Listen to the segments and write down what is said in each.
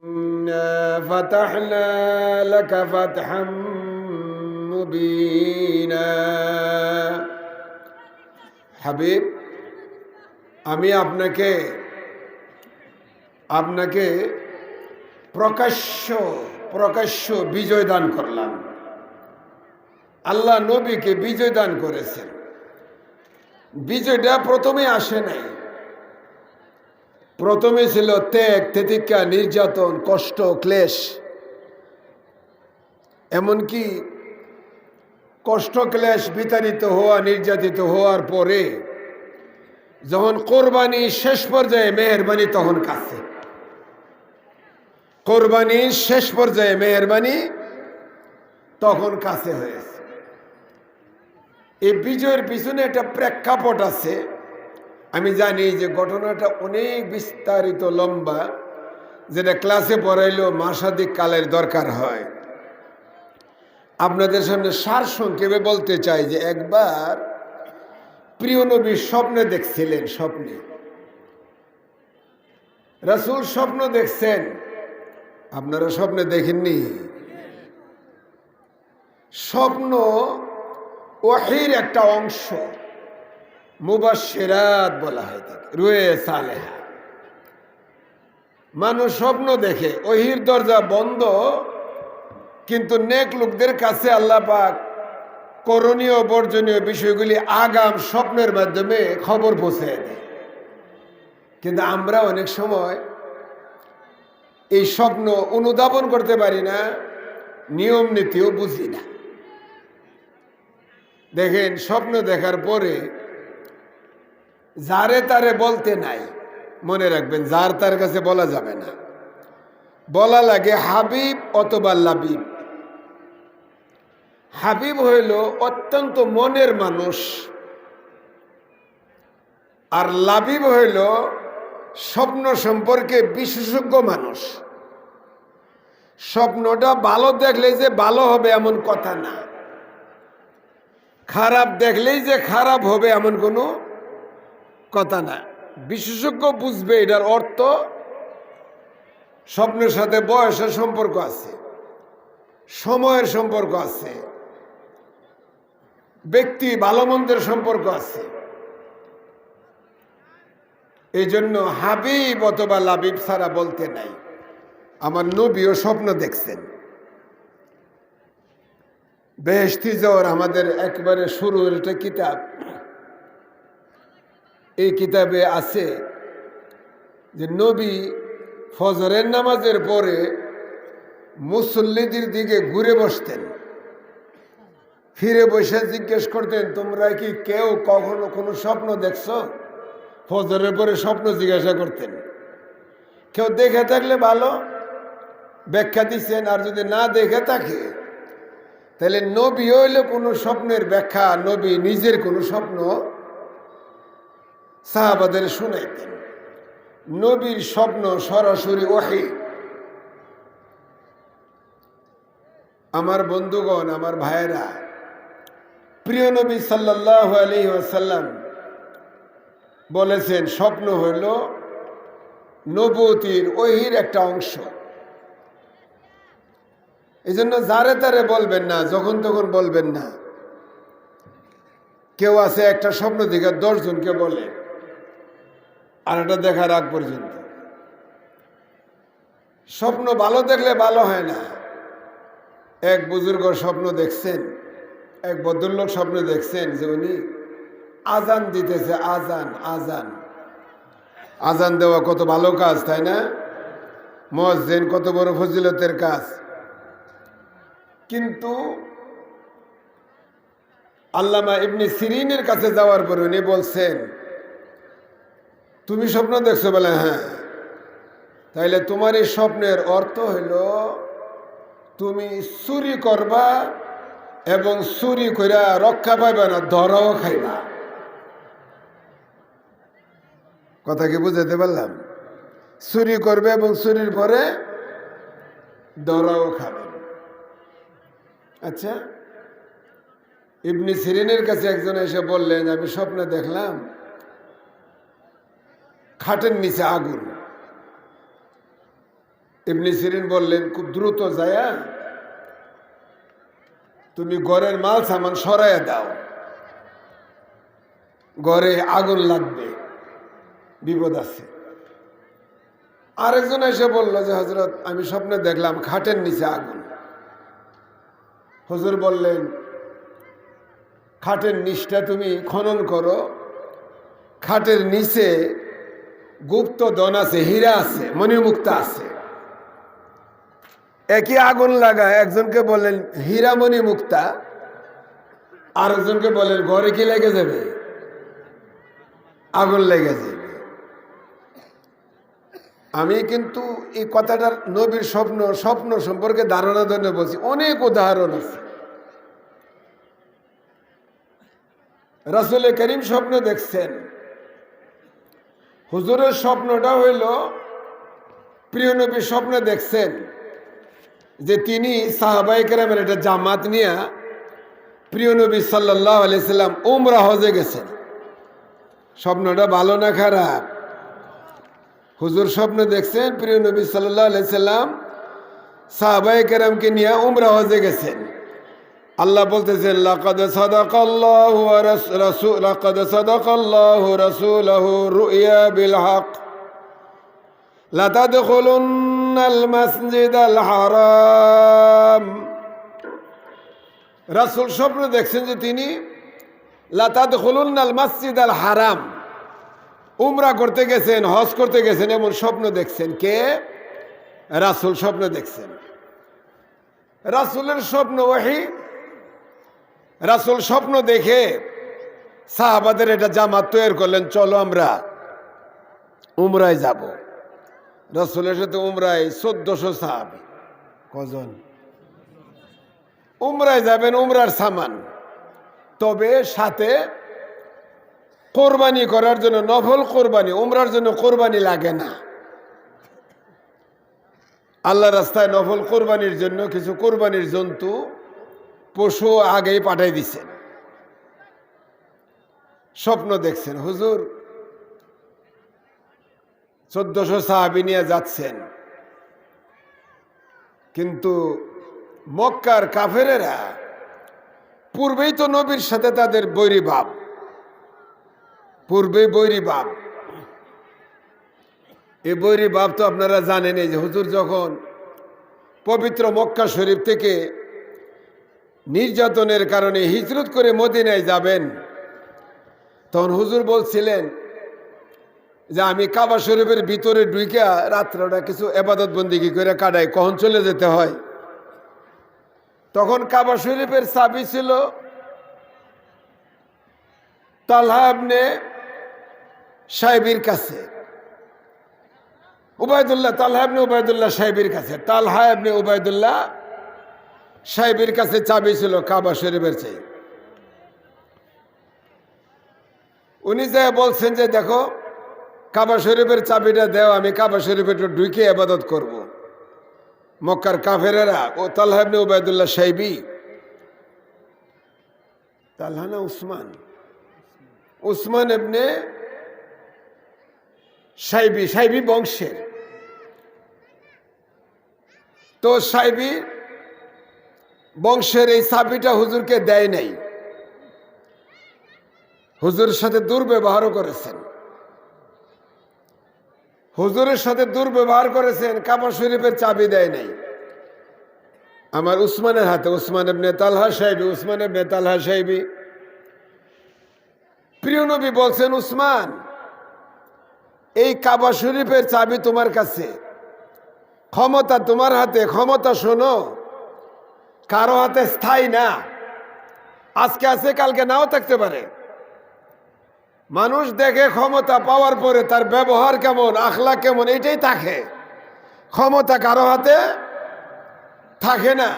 إنا فتحنا لك فتحا মুবিনা। হাবিব, আমি আপনাকে প্রকাশ্য বিজয় দান করলাম। আল্লাহ নবীকে বিজয় দান করেছেন। বিজয়টা প্রথমে আসে নাই। প্রথমে ছিল ত্যাগ, তিতিক্ষা, নির্যাতন, কষ্ট, ক্লেশ। এমনকি কষ্ট, ক্লেশ, বিতাড়িত হওয়া, নির্যাতিত হওয়ার পরে যখন কোরবানি শেষ পর্যায়ে মেহেরবানি তখন কাছে। কোরবানি শেষ পর্যায়ে মেহেরবানি তখন কাছে হয়েছে। এই বিজয়ের পিছনে একটা প্রেক্ষাপট আছে। আমি জানি যে ঘটনাটা অনেক বিস্তারিত, লম্বা, যেটা ক্লাসে পড়াইলেও মাসাদিক কালের দরকার হয়। আপনাদের সামনে সারসংক্ষেপে বলতে চাই যে একবার প্রিয় নবী স্বপ্নে দেখছিলেন। স্বপ্নে রাসূল স্বপ্ন দেখছেন। আপনারা স্বপ্নে দেখেননি? স্বপ্ন ওহীর একটা অংশ, মুবাশশিরাত বলা হয় তাকে, রুয়ে সালেহা। মানুষ স্বপ্ন দেখে, ওহীর দরজা বন্ধ, কিন্তু নেক লোকদের কাছে আল্লাহ পাক করণীয় বর্জনীয় বিষয়গুলি আগাম স্বপ্নের মাধ্যমে খবর পৌঁছে দেয়। কিন্তু আমরা অনেক সময় এই স্বপ্ন অনুধাবন করতে পারি না, নিয়ম নীতিও বুঝি না। দেখেন, স্বপ্ন দেখার পরে যারে তারে বলতে নাই। মনে রাখবেন, যার তার কাছে বলা যাবে না, বলা লাগে হাবিব অথবা লাবিব। হাবিব হইল অত্যন্ত মনের মানুষ, আর লাবিব হইল স্বপ্ন সম্পর্কে বিশেষজ্ঞ মানুষ। স্বপ্নটা ভালো দেখলেই যে ভালো হবে এমন কথা না, খারাপ দেখলেই যে খারাপ হবে এমন কোনো কথা না। বিশেষজ্ঞ বুঝবে এটার অর্থ। স্বপ্নের সাথে বয়সের সম্পর্ক আছে, সময়ের সম্পর্ক আছে, ব্যক্তি ভালো মন্দের সম্পর্ক আছে। এই জন্য হাবিব অথবা লাবিব ছাড়া বলতে নাই। আমার নবীও স্বপ্ন দেখছেন। বেহেশতি জ্বর আমাদের একবারে শুরুর একটা কিতাব। এই কিতাবে আছে যে নবী ফজরের নামাজের পরে মুসল্লিদের দিকে ঘুরে বসতেন। ফিরে বসে জিজ্ঞেস করতেন, তোমরা কি কেউ কখনো কোনো স্বপ্ন দেখছো? ফজরের পরে স্বপ্ন জিজ্ঞাসা করতেন। কেউ দেখে থাকলে ভালো, ব্যাখ্যা দিচ্ছেন, আর যদি না দেখে থাকে তাহলে নবী হইলে কোনো স্বপ্নের ব্যাখ্যা, নবী নিজের কোনো স্বপ্ন সাহাবাদের শুনাইতেন। নবীর স্বপ্ন সরাসরি ওহী। আমার বন্ধুগণ, আমার ভাইয়েরা, প্রিয় নবী সাল্লাল্লাহু আলাইহি ওয়াসাল্লাম বলেছেন স্বপ্ন হইল নবুয়তির ওহীর একটা অংশ। এই জন্য যারে তারে বলবেন না, যখন তখন বলবেন না। কেউ আছে একটা স্বপ্ন দেখে 10 জনকে বলে, আর এটা দেখার আগ পর্যন্ত। স্বপ্ন ভালো দেখলে ভালো হয় না। এক বুজুর্গ স্বপ্ন দেখছেন, এক ভদ্রলোক স্বপ্ন দেখছেন যে উনি আজান দিতেছে। আজান আজান দেওয়া কত ভালো কাজ, তাই না? মুয়াজ্জিন কত বড় ফজিলতের কাজ। কিন্তু আল্লামা ইবনে সিরিনের কাছে যাওয়ার পর উনি বলছেন, তুমি স্বপ্ন দেখছো? বলে হ্যাঁ। তাইলে তোমার এই স্বপ্নের অর্থ হইল তুমি চুরি করবা এবং চুরি কইরা রক্ষা পাইবা না, ধরাও খাইবা। কথা কি বুঝাতে পারলাম? চুরি করবে এবং চুরির পরে ধরাও খাবে। আচ্ছা, ইবনে সিরিনের কাছে একজন এসে বললেন, আমি স্বপ্নে দেখলাম খাটের নিচে আগুন। ইবনে সিরিন বললেন, খুব দ্রুত যায়া তুমি ঘরের মাল সামান সরাইয়া দাও, ঘরে আগুন লাগবে, বিপদ আছে। আরেকজন এসে বলল যে হযরত, আমি স্বপ্নে দেখলাম খাটের নিচে আগুন। হুজুর বললেন, খাটের নিচটা তুমি খনন করো, খাটের নিচে গুপ্ত ধন আছে, হীরা আছে, মণিমুক্তা আছে। একই আগুন লাগায় একজনকে বললেন হীরা মণিমুক্তা, আরেকজনকে বললেন ঘরে কি লেগে যাবে? আগুন লেগে যাবে। আমি কিন্তু এই কথাটার নবীর স্বপ্ন সম্পর্কে ধারণা ধরে বলছি, অনেক উদাহরণ আছে। রাসূল করিম স্বপ্ন দেখছেন। হুজুরের স্বপ্নটা হইল, প্রিয় নবীর স্বপ্ন দেখছেন যে তিনি সাহাবায়ে কেরামের একটা জামাত নিয়ে প্রিয় নবী সাল্লাল্লাহু আলাইহি সাল্লাম উমরা হজে গেছেন। স্বপ্নটা ভালো না খারাপ? হুজুর স্বপ্ন দেখছেন প্রিয় নবী সাল্লাল্লাহু আলাইহি সাল্লাম সাহাবায়ে কেরামকে নিয়ে উমরা হজে গেছেন। আল্লাহ বলতেছেন, লাকাদ সাদাকাল্লাহু রাসূলুহু রুইয়া বিল হক লা তাদখুলুন্নাল মাসজিদাল হারাম। রাসূল স্বপ্ন দেখছেন যে তিনি লা তাদখুলুন্নাল মাসজিদাল হারাম, উমরা করতে গেছেন, হজ করতে গেছেন, এমন স্বপ্ন দেখছেন। কে? রাসূল স্বপ্ন দেখছেন। রাসূলের স্বপ্ন ওহী। রাসূল স্বপ্ন দেখে সাহাবাদের একটা জামাত তৈরি করলেন, চলো আমরা উমরায় যাব। রাসূলের সাথে উমরায় 1400 সাহাবী। কজন? উমরায় যাবেন, উমরার সামান, তবে সাথে কোরবানি করার জন্য নফল কোরবানি, উমরার জন্য কোরবানি লাগে না। আল্লাহ রাস্তায় নফল কোরবানির জন্য কিছু কোরবানির জন্তু পশু আগেই পাঠাই দিছেন। স্বপ্ন দেখছেন হুজুর 1400 সাহাবী নিয়ে যাচ্ছেন, কিন্তু মক্কার কাফেরেরা পূর্বেই তো নবীর সাথে তাদের বৈরী ভাব, পূর্বেই বৈরী ভাব। এই বৈরী ভাব তো আপনারা জানেন। এই যে হুজুর যখন পবিত্র মক্কা শরীফ থেকে নির্যাতনের কারণে হিজরত করে মদিনায় যাবেন, তখন হুজুর বলছিলেন যে আমি কাবা শরীফের ভিতরে ঢুইকা রাত্রটা কিছু ইবাদত বন্দেগী করে কাটাই, কখন চলে যেতে হয়। তখন কাবা শরীফের চাবি ছিল তালহা ইবনে সাইবির কাছে, তালহা ইবনে উবাইদুল্লাহ সাইবির কাছে। তালহা ইবনে উবাইদুল্লাহ সাইবির কাছে চাবি ছিল কাবা শরীফের চাই। উনি যা বলছেন যে দেখো কাবা শরীফের চাবিটা দেও, আমি কাবা শরীফে ঢুকে ইবাদত করব। মক্কার কাফেরেরা ও তালহা ইবনে উবাইদুল্লাহ সাইবি, তালহা না উসমান, উসমান ইবনে সাইবি, সাইবি বংশের। তো সাইবি বংশের এই চাবিটা হুজুরকে দেয় নাই, হুজুরের সাথে দুর্ব্যবহারও করেছেন, হুজুরের সাথে দুর্ব্যবহার করেছেন, কাবা শরীফের চাবি দেয় নাই। আমার উসমানের হাতে, উসমান ইবনে তালহা সাইবি, উসমান ইবনে তালহা সাইবি। প্রিয় নবী বলছেন, উসমান এই কাবা শরীফের চাবি তোমার কাছে, ক্ষমতা তোমার হাতে। ক্ষমতা শোনো, কারো হাতে স্থায়ী না, আজকে আছে কালকে নাও থাকতে পারে। মানুষ দেখে ক্ষমতা পাওয়ার পরে তার ব্যবহার কেমন, আখলাক কেমন, এটাই থাকে। ক্ষমতা কারো হাতে থাকে না।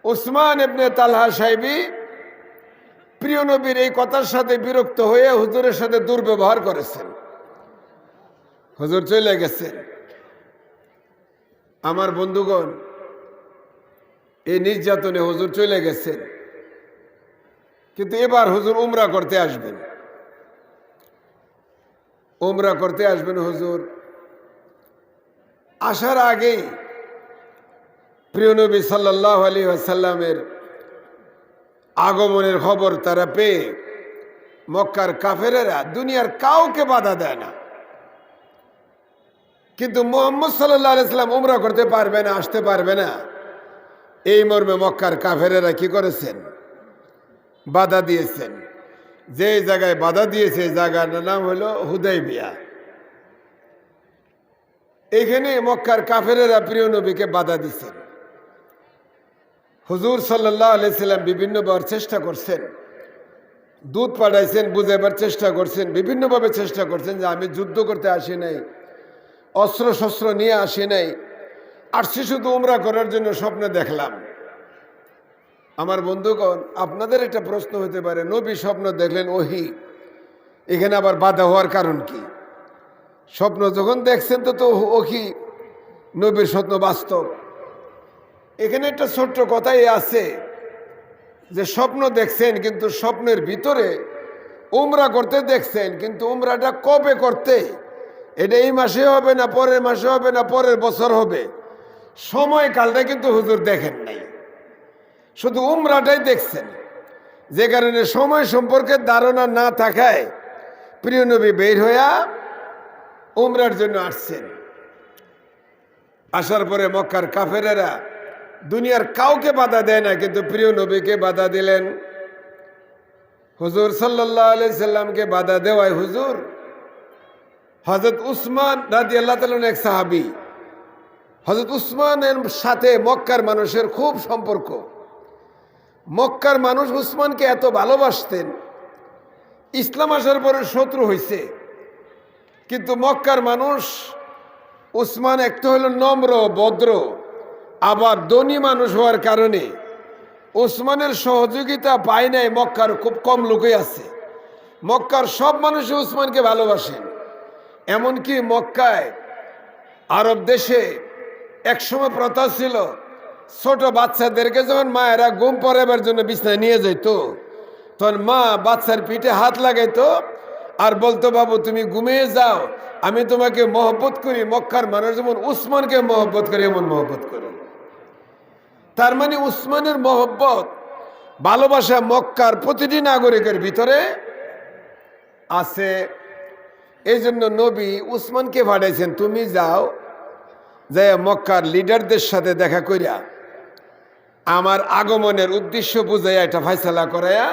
উসমান ইবনে তালহা সাইবি প্রিয় নবীর এই কথার সাথে বিরক্ত হয়ে হুজুরের সাথে দুর্ব্যবহার করেছেন। হুজুর চলে গেছেন। আমার বন্ধুগণ, এই নির্যাতনে হুজুর চলে গেছেন, কিন্তু এবার হুজুর উমরা করতে আসবেন। উমরা করতে আসবেন হুজুর। আসার আগেই প্রিয় নবী সাল্লাল্লাহু আলাইহি ওয়াসাল্লামের আগমনের খবর তারা পেয়ে মক্কার কাফেরেরা দুনিয়ার কাউকে বাধা দেয় না, কিন্তু মুহাম্মদ সাল্লাল্লাহু আলাইহি ওয়াসাল্লাম উমরা করতে পারবে না, আসতে পারবে না, এই মর্মে মক্কার কাফেরেরা কি করেছেন? বাধা দিয়েছেন। যে জায়গায় বাধা দিয়েছে এই জায়গার নাম হলো হুদাইবিয়া। এখানে মক্কার কাফেরেরা প্রিয় নবীকে বাধা দিচ্ছেন। হুজুর সাল্লাল্লাহু আলাইহি সাল্লাম বিভিন্নবার চেষ্টা করছেন, দূত পাঠাইছেন, বুঝাইবার চেষ্টা করছেন, বিভিন্নভাবে চেষ্টা করছেন যে আমি যুদ্ধ করতে আসি নাই, অস্ত্র শস্ত্র নিয়ে আসি নাই, আসছি শুধু উমরা করার জন্য স্বপ্নে দেখলাম। আমার বন্ধুগণ, আপনাদের একটা প্রশ্ন হতে পারে, নবী স্বপ্ন দেখলেন ওহী, এখানে আবার বাধা হওয়ার কারণ কি? স্বপ্ন যখন দেখছেন তো ওহী, নবীর স্বপ্ন বাস্তব। এখানে একটা ছোট্ট কথাই আছে যে স্বপ্ন দেখছেন, কিন্তু স্বপ্নের ভিতরে উমরা করতে দেখছেন, কিন্তু উমরাটা কবে করতে, এটা এই মাসে হবে না, পরের মাসে হবে না, পরের বছর হবে, সময়কালটা কিন্তু হুজুর দেখেন নাই, শুধু উমরাটাই দেখছেন। যে কারণে সময় সম্পর্কে ধারণা না থাকায় প্রিয় নবী বের হইয়া উমরার জন্য আসছেন। আসার পরে মক্কার কাফেরেরা দুনিয়ার কাউকে বাধা দেয় না, কিন্তু প্রিয় নবীকে বাধা দিলেন। হুজুর সাল্লাল্লাহু আলাইহি সাল্লামকে বাধা দেওয়ায় হুজুর হযরত উসমান রাদিয়াল্লাহু তাআলা এক সাহাবী, হযরত উসমানের সাথে মক্কার মানুষের খুব সম্পর্ক। মক্কার মানুষ উসমানকে এত ভালোবাসতেন, ইসলাম আসার পরে শত্রু হয়েছে, কিন্তু মক্কার মানুষ উসমান একটা হলো নম্র ভদ্র, আবার ধনী মানুষ হওয়ার কারণে উসমানের সহযোগিতা পায় নাই। মক্কার খুব কম লোকই আছে, মক্কার সব মানুষ উসমানকে ভালোবাসেন। এমনকি মক্কায় আরব দেশে একসময় প্রথা ছিল, ছোট বাচ্চাদেরকে যখন মায়েরা ঘুম পড়াবার জন্য বিছানায় নিয়ে যেত, তখন মা বাচ্চার পিঠে হাত লাগাইতো আর বলতো, বাবু তুমি ঘুমিয়ে যাও, আমি তোমাকে মহব্বত করি। মক্কার মানুষ যেমন উসমানকে মহব্বত করে এমন মহব্বত করি। তার মানে উসমানের মহব্বত, ভালোবাসা মক্কার প্রতিটি নাগরিকের ভিতরে আছে। এই জন্য নবী উসমানকে পাঠাইছেন, তুমি যাও, যাই মক্কার লিডারদের সাথে দেখা করিয়া আমার আগমনের উদ্দেশ্য বুঝাইয়া এটা ফয়সালা করাইয়া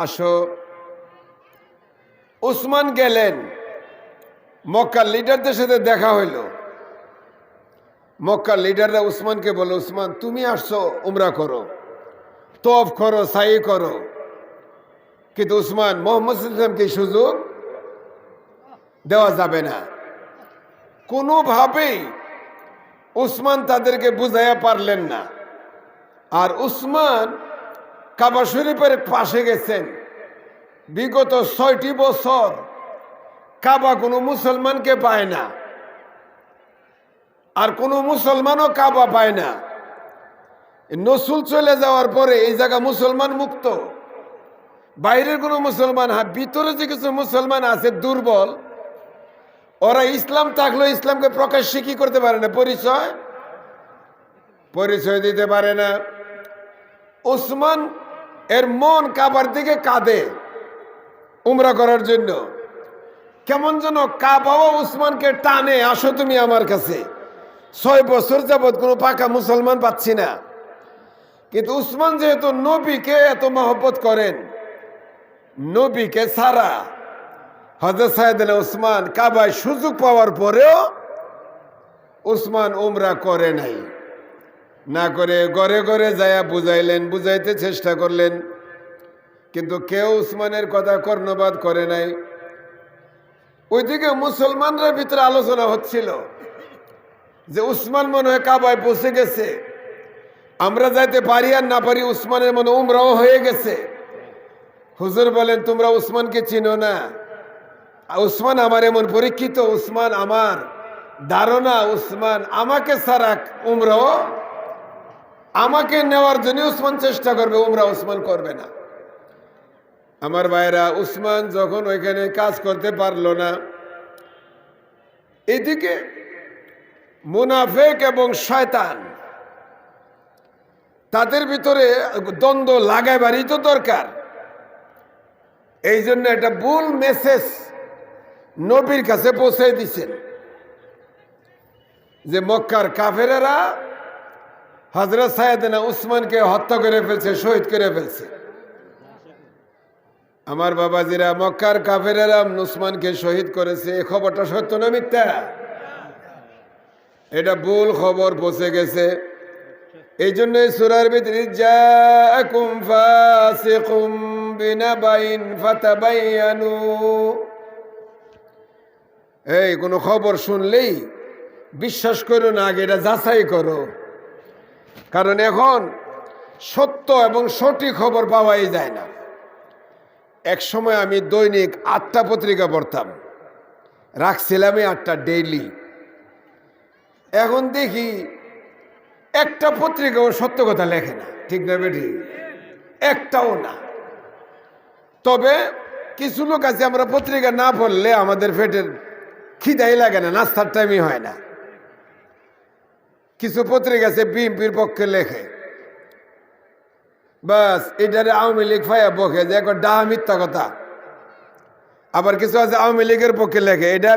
আসো। উসমান গেলেন, মক্কার লিডারদের সাথে দেখা হইল। মক্কার লিডাররা উসমানকে বলল, উসমান তুমি আসছো উমরা করো, তওয়াফ করো, সাই করো, কিন্তু উসমান মুহাম্মদ সাল্লাল্লাহু আলাইহি ওয়াসাল্লামকে সুযোগ দেওয়া যাবে না। কোনোভাবেই উসমান তাদেরকে বুঝাইয়া পারলেন না। আর উসমান কাবা শরীফের পাশে গেছেন, বিগত ৬টি বছর কাবা কোনো মুসলমানকে পায় না, আর কোনো মুসলমানও কাবা পায় না। নসুল চলে যাওয়ার পরে এই জায়গা মুসলমান মুক্ত, বাইরের কোনো মুসলমান, ভিতরে যে কিছু মুসলমান আছে দুর্বল, ওরা ইসলাম থাকলেও ইসলামকে প্রকাশ্যে কি করতে পারে না, পরিচয় দিতে পারে না। উসমান এর মন কাবার দিকে কাঁদে উমরা করার জন্য, কেমন যেন কাবাও উসমানকে টানে, আসো তুমি আমার কাছে। ৬ বছর যাবৎ কোনো পাকা মুসলমান পাচ্ছি না, কিন্তু উসমান যেহেতু নবীকে এত মহব্বত করেন, নবীকে ছাড়া হযরত সাইয়েদনা উসমান কাবায় সুযোগ পাওয়ার পরেও উসমান উমরা করে নাই। না করে ঘরে ঘরে যায়া বুঝাইলেন, বুঝাইতে চেষ্টা করলেন, কিন্তু কেউ উসমানের কথা কর্ণপাত করে নাই। ওইদিকে মুসলমানদের ভিতরে আলোচনা হচ্ছিল যে উসমান মনে হয় কাবায় পৌঁছে গেছে, আমরা যাইতে পারি আর না পারি, উসমানের মনে উমরাও হয়ে গেছে। হুজুর বলেন, তোমরা উসমানকে চিনো না, উসমান আমার এমন পরীক্ষিত, উসমান আমার ধারণা, উসমান আমাকে ছাড়া উমরাও, আমাকে নেওয়ার জন্য উসমান চেষ্টা করবে, উমরা উসমান করবে না। আমার ভাইরা, উসমান যখন ওইখানে কাজ করতে পারলো না, এদিকে মুনাফিক এবং শয়তান, তাদের ভিতরে দ্বন্দ্ব লাগাইবারই তো দরকার। এই জন্য একটা ভুল মেসেজ নবীর কাছে পৌঁছে দিছেন যে মক্কার কাফেরেরা হযরত সাইয়েদনা উসমানকে হত্যা করে ফেলছে, শহীদ করে ফেলছে। আমার বাবাজিরা, মক্কার কাফেরেরা উসমানকে শহীদ করেছে, এই খবরটা সত্য না মিথ্যা? এটা ভুল খবর পৌঁছে গেছে। এই জন্য সূরার ভিতরে জাআকুম ফাসিকুম বিনাবাইন ফাতাবায়ানু, এই কোন খবর শুনলেই বিশ্বাস করো না, আগে এটা যাচাই করো। কারণ এখন সত্য এবং সঠিক খবর পাওয়াই যায় না। এক সময় আমি দৈনিক 8টা পত্রিকা পড়তাম, রাখছিলাম 8টা ডেইলি। এখন দেখি একটা পত্রিকাও সত্য কথা লেখে না, ঠিক না বেটি? একটাও না। তবে কিছু লোক আছে, আমরা পত্রিকা না পড়লে আমাদের পেটের খিদাই লাগে না, নাস্তার টাইমই হয় না। কিছু পত্রিকা আছে বিএনপির পক্ষে লেখে, বাস এটারে আওয়ামী লীগ ফাইয়া বকে যে একবার ডাহা মিথ্যা কথা। আবার কিছু আছে আওয়ামী লীগের পক্ষে লেখে, এটা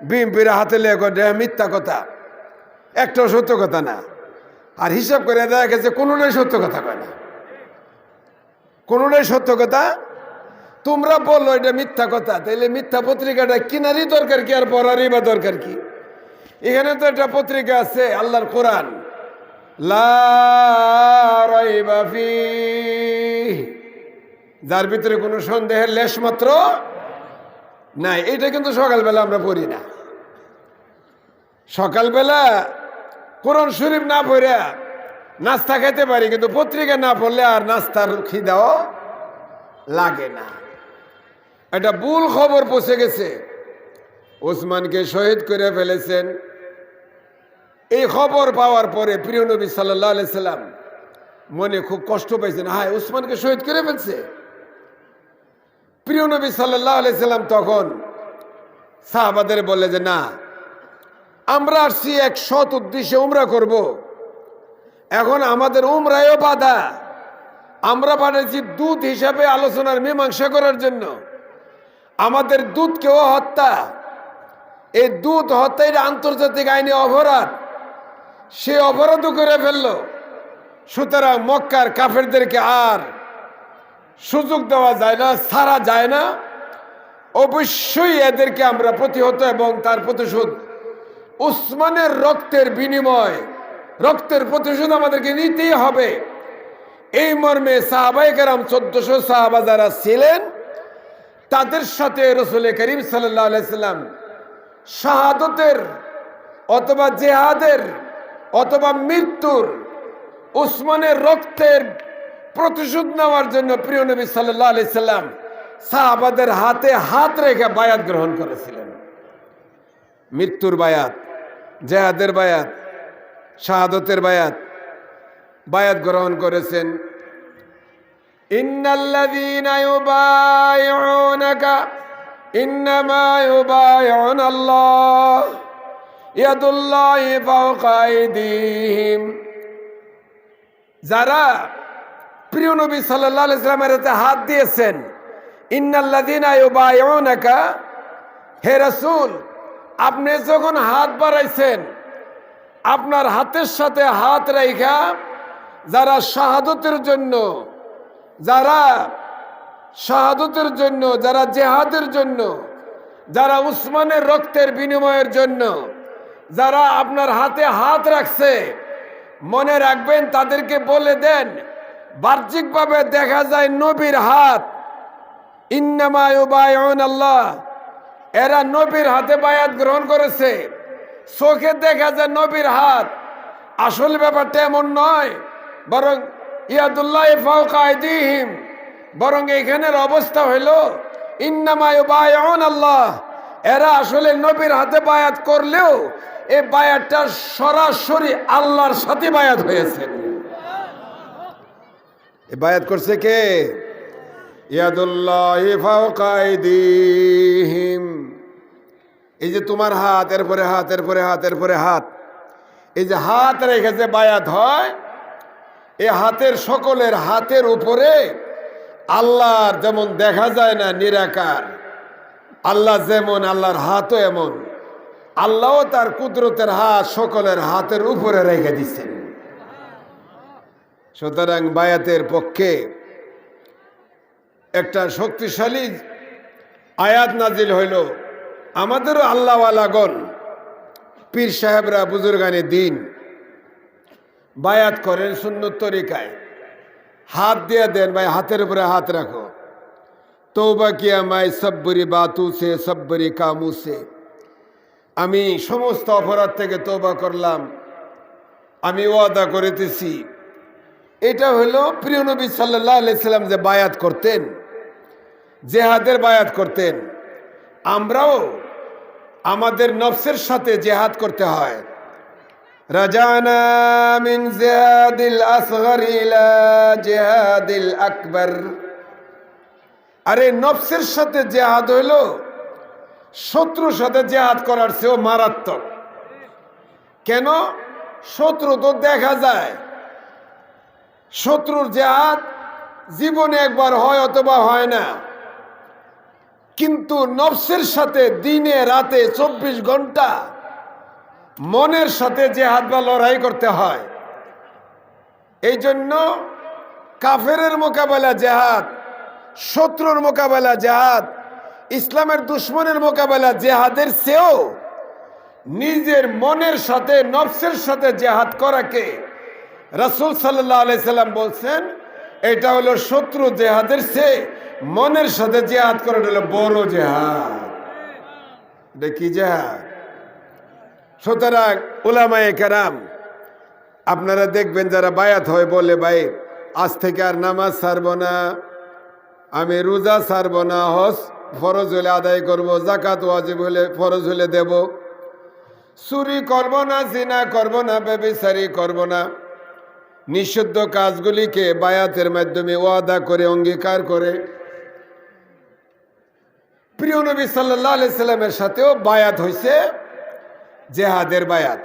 বিএনপির হাতে লেখে ডাহা মিথ্যা কথা, একটাও সত্য কথা না। আর হিসাব করে দেখা গেছে কোনোটাই সত্য কথা কয় না, কোনোটাই সত্য কথা। তোমরা বললো এটা মিথ্যা কথা, তাইলে মিথ্যা পত্রিকাটা কিনারই দরকার কি, আর পড়ারই বা দরকার কি? এখানে তো একটা পত্রিকা আছে, আল্লাহর কোরআন, লা রাইবা ফীহ, যার ভিতরে কোনো সন্দেহের লেশ মাত্র নাই। এটা কিন্তু সকালবেলা আমরা পড়ি না। সকালবেলা কোরআন শরীফ না পড়ে নাস্তা খেতে পারি, কিন্তু পত্রিকা না পড়লে আর নাস্তার খিদাও লাগে না। একটা ভুল খবর পৌঁছে গেছে, ওসমানকে শহীদ করে ফেলেছেন। এই খবর পাওয়ার পরে প্রিয় নবী সাল্লাল্লাহু আলাইহি সাল্লাম মনে খুব কষ্ট পাইছেন, হায় ওসমানকে শহীদ করে ফেলছে। প্রিয় নবী সাল্লাল্লাহু আলাইহি সাল্লাম তখন সাহাবাদের বলে যে না, আমরা আসছি এক সৎ উদ্দেশ্যে উমরা করব। এখন আমাদের উমরায়ও বাধা, আমরা পাঠাচ্ছি দূত হিসাবে আলোচনার মীমাংসা করার জন্য। আমাদের দূতকেও হত্যা, এই দূত হত্যা এটা আন্তর্জাতিক আইনে অপরাধ, সে অপরাধও করে ফেলল। সুতরাং মক্কার কাফেরদেরকে আর সুযোগ দেওয়া যায় না, ছাড়া যায় না। অবশ্যই এদেরকে আমরা প্রতিহত এবং তার প্রতিশোধ, উসমানের রক্তের বিনিময়, রক্তের প্রতিশোধ আমাদেরকে নিতেই হবে। এই মর্মে সাহাবায়ে কেরাম 1400 সাহাবা যারা ছিলেন, তাদের সাথে রাসূল করিম সাল্লাল্লাহু আলাইহি সাল্লাম শাহাদাতের অথবা জিহাদের অথবা মৃত্যুর, উসমানের রক্তের প্রতিশোধ নেওয়ার জন্য প্রিয় নবী সাল্লাল্লাহু আলাইহি সাল্লাম সাহাবাদের হাতে হাত রেখে বায়াত গ্রহণ করেছিলেন। মৃত্যুর বায়াত, জিহাদের বায়াত, শাহাদাতের বায়াত, বায়াত গ্রহণ করেছেন। ইন্নাল্লাযীনা ইউবাইউনাকা ইন্নামা ইউবাইউনাল্লাহ ইয়াদুল্লাহি ফাওকা আইদিহিম, যারা প্রিয় নবী সাল্লাল্লাহু আলাইহি সাল্লামের হাতে হাত দিয়েছেন, ইন্নাল্লাযীনা ইউবাইউনাকা, হে রাসূল আপনি যখন হাত বাড়াইছেন, আপনার হাতের সাথে হাত রাইখা যারা শাহাদাতের জন্য, যারা শাহাদাতের জন্য, যারা জিহাদের জন্য, যারা উসমানের রক্তের বিনিময়ের জন্য যারা আপনার হাতে হাত রাখছে, মনে রাখবেন তাদেরকে বলে দেন, বাহ্যিকভাবে দেখা যায় নবীর হাত, ইন্নামা ইউবাইউনাল্লাহ, এরা নবীর হাতে বায়াত গ্রহণ করেছে। চোখে দেখা যায় নবীর হাত, আসল ব্যাপারটা এমন নয়। বরং ইয়াদুল্লাহি ফাওকা আইদিহিম, বরং এখানের অবস্থা হইল ইন্নামা ইউবাইউনাল্লাহ, এরা আসলে নবীর হাতে বায়াত করলেও এই বায়াতটা সরাসরি আল্লাহর সাথে বায়াত হয়েছে। এই বায়াত করছে কে? ইয়াদুল্লাহি ফাওকা আইদিহিম। এই যে তোমার হাত, এরপরে হাত, এরপরে হাত, এরপরে হাত, এই যে হাত রেখে যে বায়াত হয়, এই হাতের সকলের হাতের উপরে আল্লাহর যেমন দেখা যায় না নিরাকার, আল্লাহ যেমন আল্লাহর হাতও এমন, আল্লাহও তার কুদরতের হাত সকলের হাতের উপরে রেখে দিচ্ছেন। সুতরাং বায়াতের পক্ষে একটা শক্তিশালী আয়াত নাজিল হইল। আমাদেরও আল্লাহওয়ালাগণ পীর সাহেবরা বুজুর্গানে দিন বায়াত করেন সুন্নত তরিকায়, হাত দিয়ে দেন, ভাই হাতের উপরে হাত রাখো। তৌবা কিয়া মাই সব্বরি বাতু সে সব্বরি কামু সে, আমি সমস্ত অপরাধ থেকে তৌবা করলাম, আমি ওয়াদা করিতেছি। এটা হলো প্রিয় নবী সাল্লাল্লাহু আলাইহি সাল্লাম যে বায়াত করতেন, জেহাদের বায়াত করতেন। আমরাও আমাদের নফসের সাথে জেহাদ করতে হয়। রাজানা মিন জিহাদিল আসগর ইলা জিহাদিল আকবার। আরে নফসের সাথে জেহাদ হইল শত্রুর সাথে জেহাদ করার চেয়েও মারাত্মক। কেন? শত্রু তো দেখা যায়, শত্রুর জেহাদ জীবনে একবার হয় অথবা হয় না, কিন্তু নফসের সাথে দিনে রাতে 24 ঘন্টা মনের সাথে জেহাদ বা লড়াই করতে হয়। এই জন্য কাফেরের মোকাবেলা জেহাদ, শত্রুর মোকাবেলা জেহাদ, ইসলামের দুশ্মনের মোকাবেলা জেহাদের চেয়েও নিজের মনের সাথে নফসের সাথে জেহাদ করাকে রাসূল সাল্লাল্লাহু আলাইহি সাল্লাম বলছেন এটা হলো শত্রু জেহাদের চেয়ে মনের সাথে জেহাদ করাটা হলো বড় জেহাদ। এটা কি জেহাদ? সুতরাং উলামায়ে কেরাম আপনারা দেখবেন যারা বায়াত হয় বলে, ভাই আজ থেকে আর নামাজ ছাড়ব না, আমি রোজা ছাড়ব না, হজ ফরজ হলে আদায় করব, যাকাত ওয়াজিব হলে ফরজ হলে দেব, চুরি করব না, জিনা করব না, ব্যভিচারী করব না, নিষিদ্ধ কাজগুলিকে বায়াতের মাধ্যমে ওয়াদা করে অঙ্গীকার করে। প্রিয় নবী সাল্লাল্লাহু আলাইহি সাল্লামের সাথেও বায়াত হয়েছে, জেহাদের বায়াত।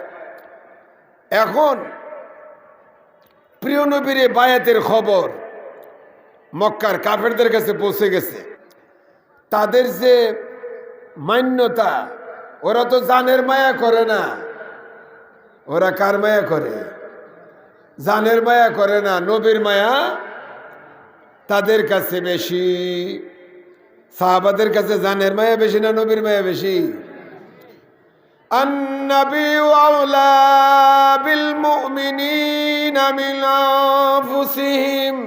এখন প্রিয় নবীর বায়াতের খবর মক্কার কাফেরদের কাছে পৌঁছে গেছে। তাদের যে মান্যতা, ওরা তো জানের মায়া করে না, ওরা কার মায়া করে? জানের মায়া করে না, নবীর মায়া তাদের কাছে বেশি। সাহাবাদের কাছে জানের মায়া বেশি না নবীর মায়া বেশি? আন-নাবিয়্যু আওলা বিল মুমিনিনা মিন আনফুসিহিম।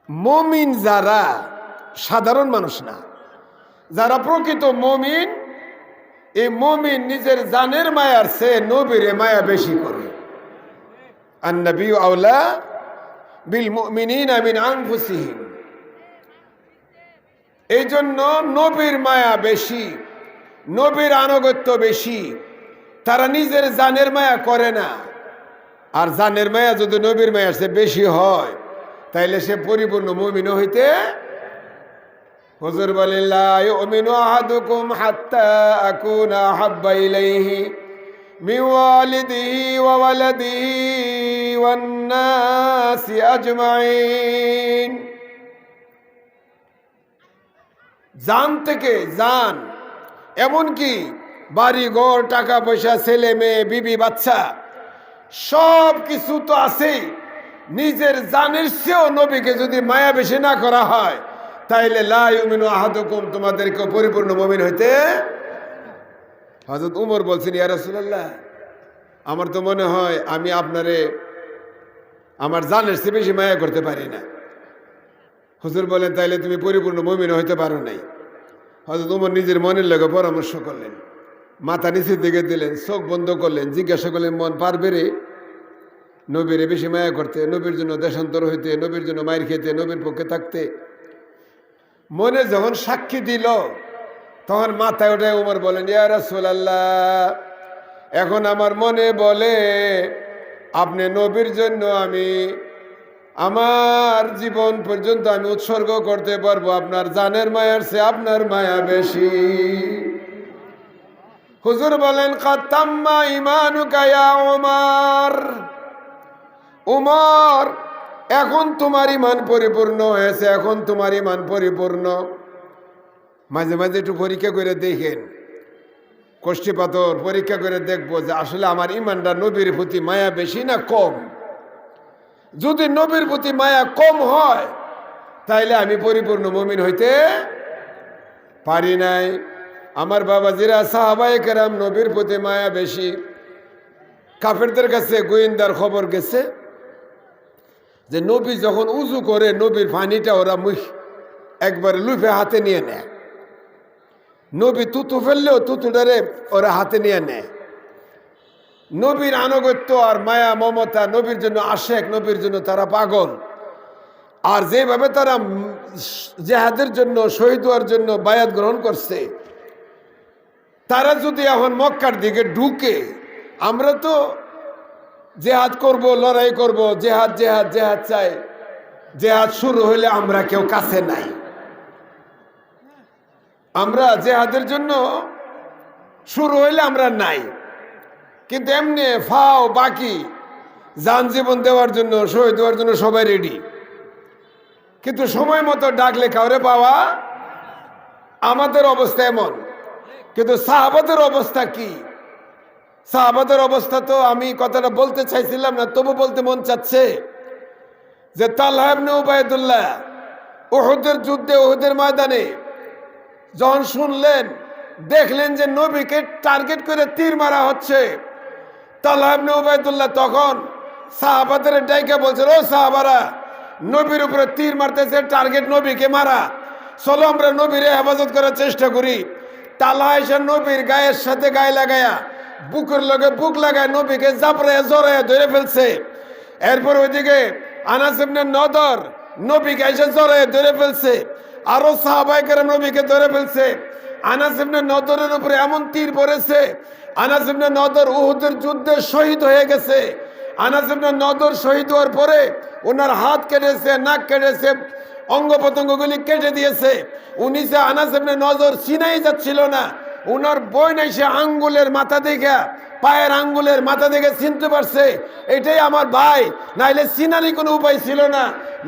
মুমিন যারা সাধারণ মানুষ না, যারা প্রকৃত মুমিন, এই মুমিন নিজের জানের মায়ার চেয়ে নবীর মায়া বেশি করে। আন-নাবিয়্যু আওলা বিল মুমিনিনা মিন আনফুসিহিম। এই জন্য নবীর মায়া বেশি, নবীর আনুগত্য বেশি। তারা নিজের জানের মায়া করে না। আর জানের মায়া যদি নবীর মায়ার চেয়ে বেশি হয় তাইলে সে পরিপূর্ণ মুমিন হইতে। হুজুর বলেন লা ইউমিনু আহাদুকুম হাত্তা আকুনা আহাব্বা ইলাইহি মিন ওয়ালিদিহি ওয়া ওয়ালাদিহি ওয়ান নাসি আজমাইন। জান থেকে জান, এমনকি বাড়ি ঘর, টাকা পয়সা, ছেলে মেয়ে, বিবি বাচ্চা সব কিছু তো আছেই। নিজের জানের চেয়েও নবীকে যদি মায়া বেশি না করা হয় তাইলে লা ইউমিনু আহাদুকুম, তোমাদেরকে পরিপূর্ণ মুমিন হইতে। হযরত উমর বলছেন, ইয়া রাসূলুল্লাহ, আমার তো মনে হয় আমি আপনারে আমার জানের চেয়ে বেশি মায়া করতে পারি না। হুজুর বলেন, তাইলে তুমি পরিপূর্ণ মুমিন হইতে পারো নাই। হযরত উমর নিজের মনের লগে পরামর্শ করলেন, মাথা নিচের দিকে দিলেন, চোখ বন্ধ করলেন, জিজ্ঞাসা করলেন, মন পারবে রে নবীরে বেশি মায়া করতে, নবীর জন্য দেশান্তর হইতে, নবীর জন্য মায়ের খেতে, নবীর পক্ষে থাকতে? মনে যখন সাক্ষী দিল তখন মাথায় ওঠে উমর বলেন, ইয়া রাসূলুল্লাহ, এখন আমার মনে বলে আপনি নবীর জন্য আমি আমার জীবন পর্যন্ত আমি উৎসর্গ করতে পারবো, আপনার জানের মায়ার চেয়ে আপনার মায়া বেশি। হুজুর বলেন কাদ তাম্মা ঈমানুকা ইয়া উমর, উমর এখন তোমার ঈমান পরিপূর্ণ হয়েছে, এখন তোমার ঈমান পরিপূর্ণ। মাঝে মাঝে একটু পরীক্ষা করে দেখেন, কষ্টি পাথর পরীক্ষা করে দেখবো যে আসলে আমার ঈমানটা নবীর প্রতি মায়া বেশি না কম। যদি নবীর প্রতি মায়া কম হয় তাইলে আমি পরিপূর্ণ মুমিন হইতে পারি নাই। আমার বাবাজিরা সাহাবায়ে কেরাম নবীর প্রতি মায়া বেশি। কাফেরদের কাছে গোয়েন্দার খবর গেছে যে নবী যখন উজু করে নবীর পানিটা ওরা একবার লুফে হাতে নিয়ে নেয়, নবী তুতু ফেললেও তুতুটারে ওরা হাতে নিয়ে নেয়। নবীর আনুগত্য আর মায়া মমতা, নবীর জন্য আশেক, নবীর জন্য তারা পাগল। আর যেভাবে তারা জেহাদের জন্য শহীদ হওয়ার জন্য বায়াত গ্রহণ করছে, তারা যদি এখন মক্কার দিকে ঢুকে, আমরা তো জেহাদ করব, লড়াই করব, জেহাদ জেহাদ জেহাদ চাই, জেহাদ শুরু হইলে আমরা কেউ কাছে নাই। আমরা জেহাদের জন্য শুরু হইলে আমরা নাই, কিন্তু এমনি ফাও বাকি যান জীবন দেওয়ার জন্য, শহীদ হওয়ার জন্য সবাই রেডি। কিন্তু সময় মতো ডাকলে কাউরে পাওয়া, আমাদের অবস্থা এমন। কিন্তু সাহাবাদের অবস্থা কি? সাহাবাদের অবস্থা তো আমি কথাটা বলতে চাইছিলাম না, তবু বলতে মন চাচ্ছে যে তালহা ইবনে উবাইদুল্লাহ উহুদের যুদ্ধে, উহুদের ময়দানে যখন শুনলেন, দেখলেন যে নবীকে টার্গেট করে তীর মারা হচ্ছে, তালহা ইবনে উবাইদুল্লাহ তখন সাহাবাদের ডাইকে বলছে, ও সাহাবারা, নবীর উপরে তীর মারতেছে, টার্গেট নবীকে মারা, চলো আমরা নবীর হেফাজত করার চেষ্টা করি। তালহা এসে নবীর গায়ের সাথে গায়ে লাগায়া, বুকের লগে বুক লাগায় নবীকে জাপড়ায় জড়ায় ধরে ফেলছে। এরপর ওইদিকে আনাস ইবনে নদর নবীকে এসে জড়ায় ধরে ফেলছে, আরো সাহাবায়ে কেরাম নবীকে ধরে ফেলছে। আনাস ইবনে নদরের উপরে এমন তীর পড়েছে, আনাস ইবনে নদর উহুদের যুদ্ধে শহীদ হয়ে গেছে। আনাস ইবনে নদর শহীদ হওয়ার পরে ওনার হাত কেটেছে, নাক কেটেছে, অঙ্গ প্রত্যঙ্গগুলি কেটে দিয়েছে। উনি যে আনাস ইবনে নদর চিনাই যাচ্ছিল না, উনার বই নাই, সে আঙ্গুলের মাথা দেখে, পায়ের আঙ্গুলের মাথা দেখে চিনতে পারছে এটাই আমার ভাই, নাইলে চিনারই কোনো উপায় ছিল না।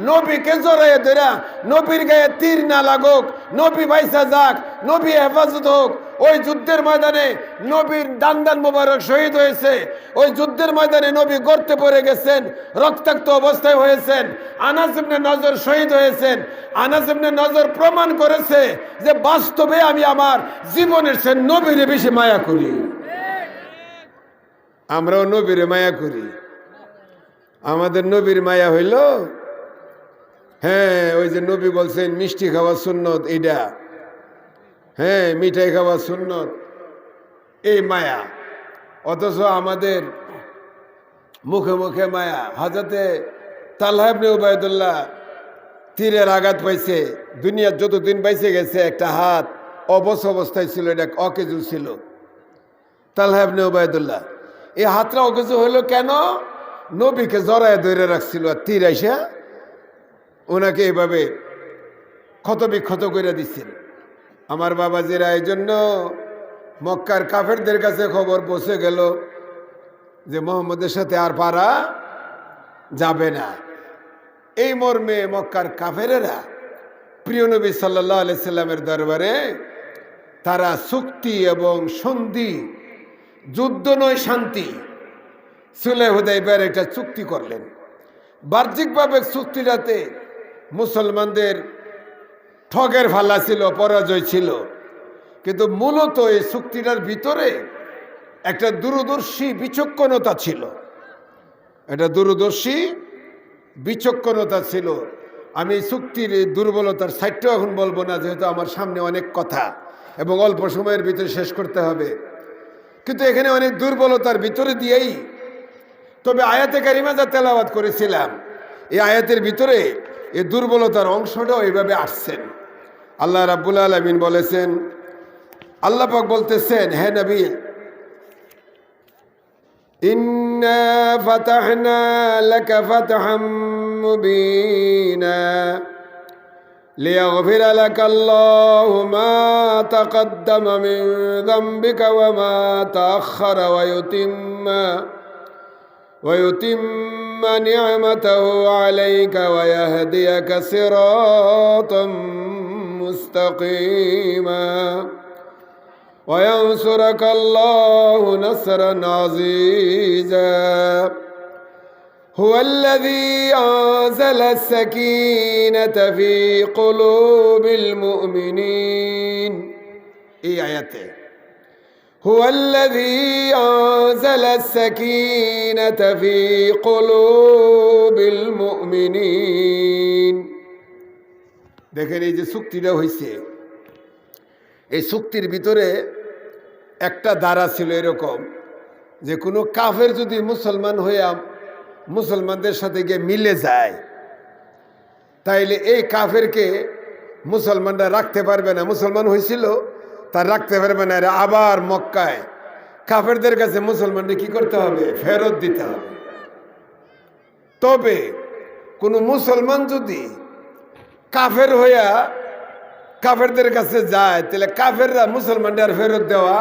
নবীকে জড়াইয়ে ধরা, নবীর গায়ে তীর না লাগুক, নবী বাইসা যাক, নবী হেফাজত হোক। ওই যুদ্ধের ময়দানে নবীর দান মোবারক শহীদ হয়েছে। ওই যুদ্ধের ময়দানে নবী গর্তে পড়ে গেছেন, রক্তাক্ত অবস্থায় হয়েছেন। আনাস ইবনে নজর শহীদ হয়েছেন। আনাস ইবনে নজর প্রমাণ করেছে যে বাস্তবে আমি আমার জীবনের সে নবীরে বেশি মায়া করি। আমরাও নবীরে মায়া করি। আমাদের নবীর মায়া হইল, হ্যাঁ, ওই যে নবী বলছেন মিষ্টি খাওয়া সুন্নত, এইটা, হ্যাঁ, মিঠাই খাওয়া সুন্নত, এই মায়া। অথচ আমাদের মুখে মুখে মায়া। হযরতে তালহা ইবনে উবাইদুল্লাহ তীরের আঘাত পাইছে, দুনিয়ার যতদিন বাইসে গেছে একটা হাত অবশ অবস্থায় ছিল, এটা অকেজু ছিল। তালহা ইবনে উবাইদুল্লাহ এই হাতটা অকেজু হইলো কেন? নবীকে জড়ায় ধরে রাখছিল, আর তীর আইসা ওনাকে এইভাবে ক্ষত বিক্ষত করে দিচ্ছেন। আমার বাবাজিরা, এই জন্য মক্কার কাফেরদের কাছে খবর পৌঁছে গেল যে মোহাম্মদের সাথে আর পারা যাবে না। এই মর্মে মক্কার কাফেরেরা প্রিয় নবী সাল্লাল্লাহু আলাইহি সাল্লামের দরবারে তারা চুক্তি এবং সন্ধি, যুদ্ধ নয় শান্তি, সুলহ হুদাইবিয়ার একটা চুক্তি করলেন। বাহ্যিকভাবে চুক্তিটাতে মুসলমানদের ঠগের ফালা ছিল, পরাজয় ছিল, কিন্তু মূলত এই চুক্তিটার ভিতরে একটা দূরদর্শী বিচক্ষণতা ছিল, একটা দূরদর্শী বিচক্ষণতা ছিল। আমি এই চুক্তির দুর্বলতার সাইডটাও এখন বলবো না, যেহেতু আমার সামনে অনেক কথা এবং অল্প সময়ের ভিতরে শেষ করতে হবে। কিন্তু এখানে অনেক দুর্বলতার ভিতরে দিয়েই, তবে আয়াতে কারিমা যা তেলাওয়াত করেছিলাম, এই আয়াতের ভিতরে এই দুর্বলতার অংশটাও এইভাবে আসছেন। আল্লাহ রাব্বুল আলামিন বলেছেন, আল্লাহ পাক বলতেছেন, হে নবী, ইন্না ফাতাহনা লাকা ফাতহাম মুবিনা লিয়াগফির লাকা আল্লাহু মা তাকদ্দামা মিন যামবিকা ওয়া মা তাআখারা ওয়া ইউতিম্মা নি'মাতাহু আলাইকা ওয়া ইয়াহদিয়াকা সিরাতাম মুস্তাকিমা ওয়া ইয়ানসুরাকা আল্লাহু নাসরান আযীযা هو الذي أنزل السكينة في قلوب المؤمنين এই আয়াতে هو الذي أنزل السكينة في قلوب المؤمنين দেখেন এই যে চুক্তিটা হয়েছে এই চুক্তির ভিতরে একটা ধারা ছিল এরকম যে কোনো কাফের যদি মুসলমান হয়ে মুসলমানদের সাথে গিয়ে মিলে যায় তাইলে এই কাফেরকে মুসলমানরা রাখতে পারবে না। মুসলমান হয়েছিল তার রাখতে পারবে না, আবার মক্কায় কাফেরদের কাছে মুসলমানদের কি করতে হবে? ফেরত দিতে হবে। তবে কোনো মুসলমান যদি কাফের হইয়া কাফেরদের কাছে যায় তাহলে কাফেররা মুসলমানদের ফেরত দেওয়া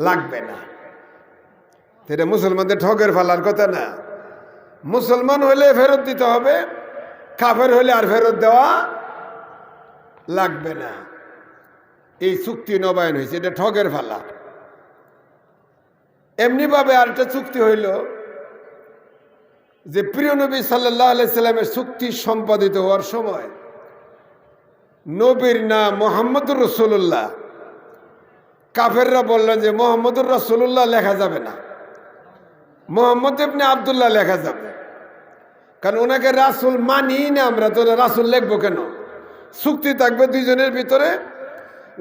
লাগবে না। এটা মুসলমানদের ঠকের ফেলার কথা না। মুসলমান হলে ফেরত দিতে হবে, কাফের হলে আর ফেরত দেওয়া লাগবে না। এই চুক্তি নবায়ন হয়েছে, এটা ঠকের ফেলা। এমনিভাবে আরেকটা চুক্তি হইল যে প্রিয় নবী সাল্লাল্লাহু আলাইহি সাল্লামের চুক্তি সম্পাদিত হওয়ার সময় নবীর নাম মুহাম্মদুর রাসূলুল্লাহ। কাফেররা বললেন যে মুহাম্মদুর রাসূলুল্লাহ লেখা যাবে না, মোহাম্মদ ইবনে আব্দুল্লাহ লেখা যাবে, কারণ ওনাকে রাসূল মানি না আমরা, তো রাসূল লিখবো কেন? চুক্তি থাকবে দুইজনের ভিতরে,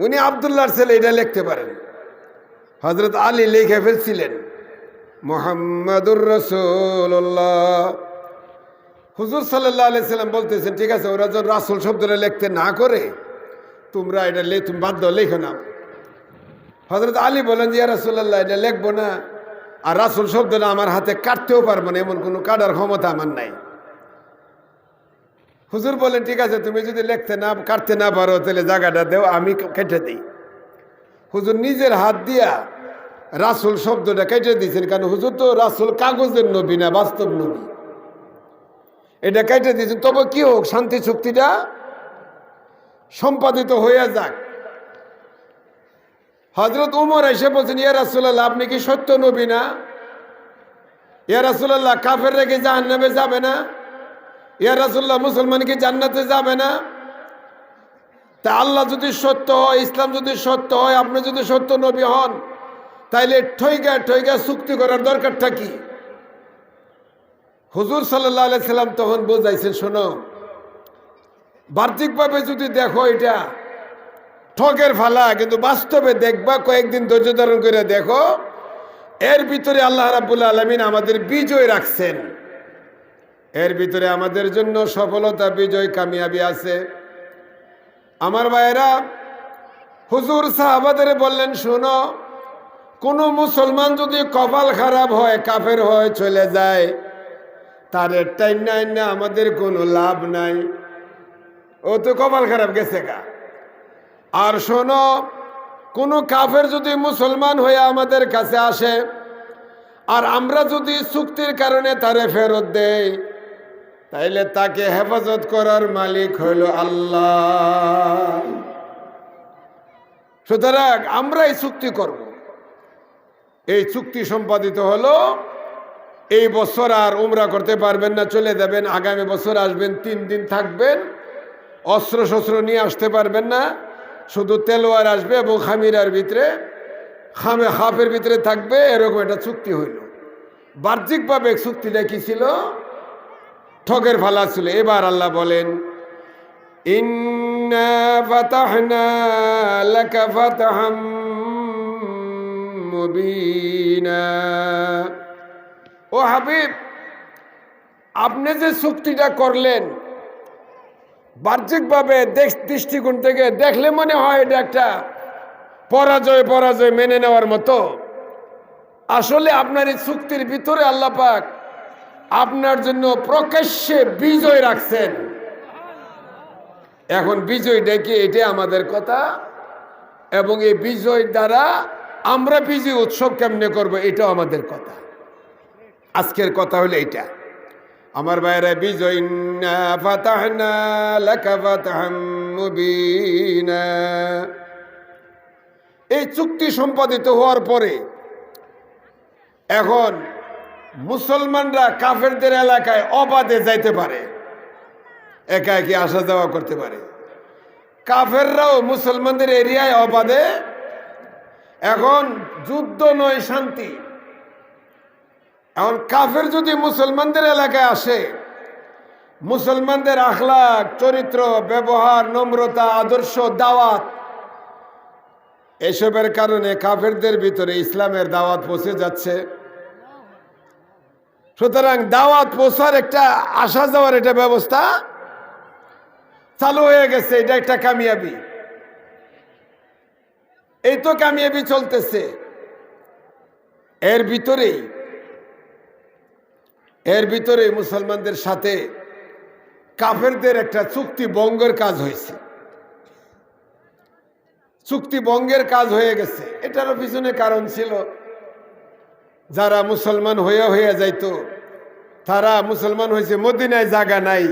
উনি আব্দুল্লাহর ছেলে, এটা লিখতে পারেন। হযরত আলী লিখে ফেলছিলেন মুহাম্মাদুর রাসূলুল্লাহ। হুজুর সাল্লাল্লাহু আলাইহি সাল্লাম বলতেছেন ঠিক আছে, ওরা যখন রাসূল শব্দটা লিখতে না করে তোমরা এটা তুমি বাদ দাও, লেখো না। হযরত আলী বলেন যে ইয়া রাসূলুল্লাহ এটা লিখবো না, আর রাসূল শব্দটা আমার হাতে কাটতেও পারবো না, এমন কোনো কাটার ক্ষমতা আমার নাই। হুজুর বলেন ঠিক আছে, তুমি যদি কাটতে না পারো তাহলে জায়গাটা দেও, আমি কেটে দিই। হুজুর নিজের হাত দিয়া রাসূল শব্দটা কেটে দিয়েছেন, কারণ হুজুর তো রাসূল কাগজের নবী না, বাস্তব নবী। এটা কেটে দিয়েছেন। তবে কি হোক, শান্তি চুক্তিটা সম্পাদিত হয়ে যাক। হযরত উমর এসে বলছেন ইয়া রাসূলুল্লাহ আপনি কি সত্য নবী না? ইয়া রাসূলুল্লাহ কাফেররা কি জাহান্নামে যাবে না? ইয়া রাসূলুল্লাহ মুসলমান কি জান্নাতে যাবে না? তা আল্লাহ যদি সত্য হয়, ইসলাম যদি সত্য হয়, আপনি যদি সত্য নবী হন, তাইলে ঠইগা চুক্তি করার দরকারটা কি? হুজুর সাল্লাল্লাহু আলাইহি সাল্লাম তখন বোঝাইছেন, শোনো, বাহ্যিকভাবে যদি দেখো এটা ঠকের ফালা, কিন্তু বাস্তবে দেখবা, কয়েকদিন ধৈর্য ধারণ করে দেখো, এর ভিতরে আল্লাহ রাব্বুল আলামিন আমাদের বিজয় রাখছেন, এর ভিতরে আমাদের জন্য সফলতা, বিজয়, কামিয়াবি আছে। আমার ভাইয়েরা, হুজুর সাহাবাদের বললেন শোনো, কোনো মুসলমান যদি কপাল খারাপ হয়, কাফের হয়, চলে যায়, তার টাইনা আমাদের কোনো লাভ নাই, ও তো কপাল খারাপ গেছে গা। আর শোনো, কোনো কাফের যদি মুসলমান হয়ে আমাদের কাছে আসে আর আমরা যদি চুক্তির কারণে তারে ফেরত দেই, তাইলে তাকে হেফাজত করার মালিক হইল আল্লাহ। সুতরাং আমরা এই চুক্তি করব। এই চুক্তি সম্পাদিত হলো, এই বছর আর উমরা করতে পারবেন না, চলে যাবেন, আগামী বছর আসবেন, 3 দিন থাকবেন, অস্ত্র শস্ত্র নিয়ে আসতে পারবেন না, শুধু তেলোয়ার আসবে এবং খামিরার ভিতরে হাফের ভিতরে থাকবে, এরকম একটা চুক্তি হইল। বাহ্যিকভাবে চুক্তিটা কি ছিল? ঠকের ফালা ছিল। এবার আল্লাহ বলেন ইন্না ফাতাহনা লাকা ফাতহাম মুবিনা। ও হাবিব, আপনি যে চুক্তিটা করলেন, বাহ্যিকভাবে দৃষ্টিকোণ থেকে দেখলে মনে হয় এটা একটা পরাজয় মেনে নেওয়ার মতো। আসলে আপনার এই চুক্তির ভিতরে আল্লাহ পাক আপনার জন্য প্রকাশ্যে বিজয় রাখছেন। এখন বিজয় ডেকে এটা আমাদের কথা, এবং এই বিজয় দ্বারা আমরা বিজয় উৎসব কেমনে করব এটাও আমাদের কথা। আজকের কথা হলো এটা আমার ভাইরা, বিজয় ফাতাহনা লাকা ফাতহাম মুবিনা। এই চুক্তি সম্পাদিত হওয়ার পরে এখন মুসলমানরা কাফেরদের এলাকায় অবাধে যাইতে পারে, একা একই আসা যাওয়া করতে পারে। কাফেররাও মুসলমানদের এরিয়ায় অবাধে। এখন যুদ্ধ নয়, শান্তি। এখন কাফের যদি মুসলমানদের এলাকায় আসে, মুসলমানদের আখলাক, চরিত্র, ব্যবহার, নম্রতা, আদর্শ, দাওয়াত, এসবের কারণে কাফেরদের ভিতরে ইসলামের দাওয়াত পৌঁছে যাচ্ছে। সুতরাং দাওয়াত পৌঁছার একটা আসা যাওয়ার একটা ব্যবস্থা চালু হয়ে গেছে। এটা একটা কামিয়াবি। এই তো কামিয়াবি চলতেছে। এর ভিতরে মুসলমানদের সাথে কাফেরদের একটা চুক্তি ভঙ্গের কাজ হয়েছে। চুক্তি ভঙ্গের কাজ হয়ে গেছে। এটারও পিছনে কারণ ছিল, যারা মুসলমান হয়ে যাইতো, তারা মুসলমান হয়েছে, মদিনায় জায়গা নাই,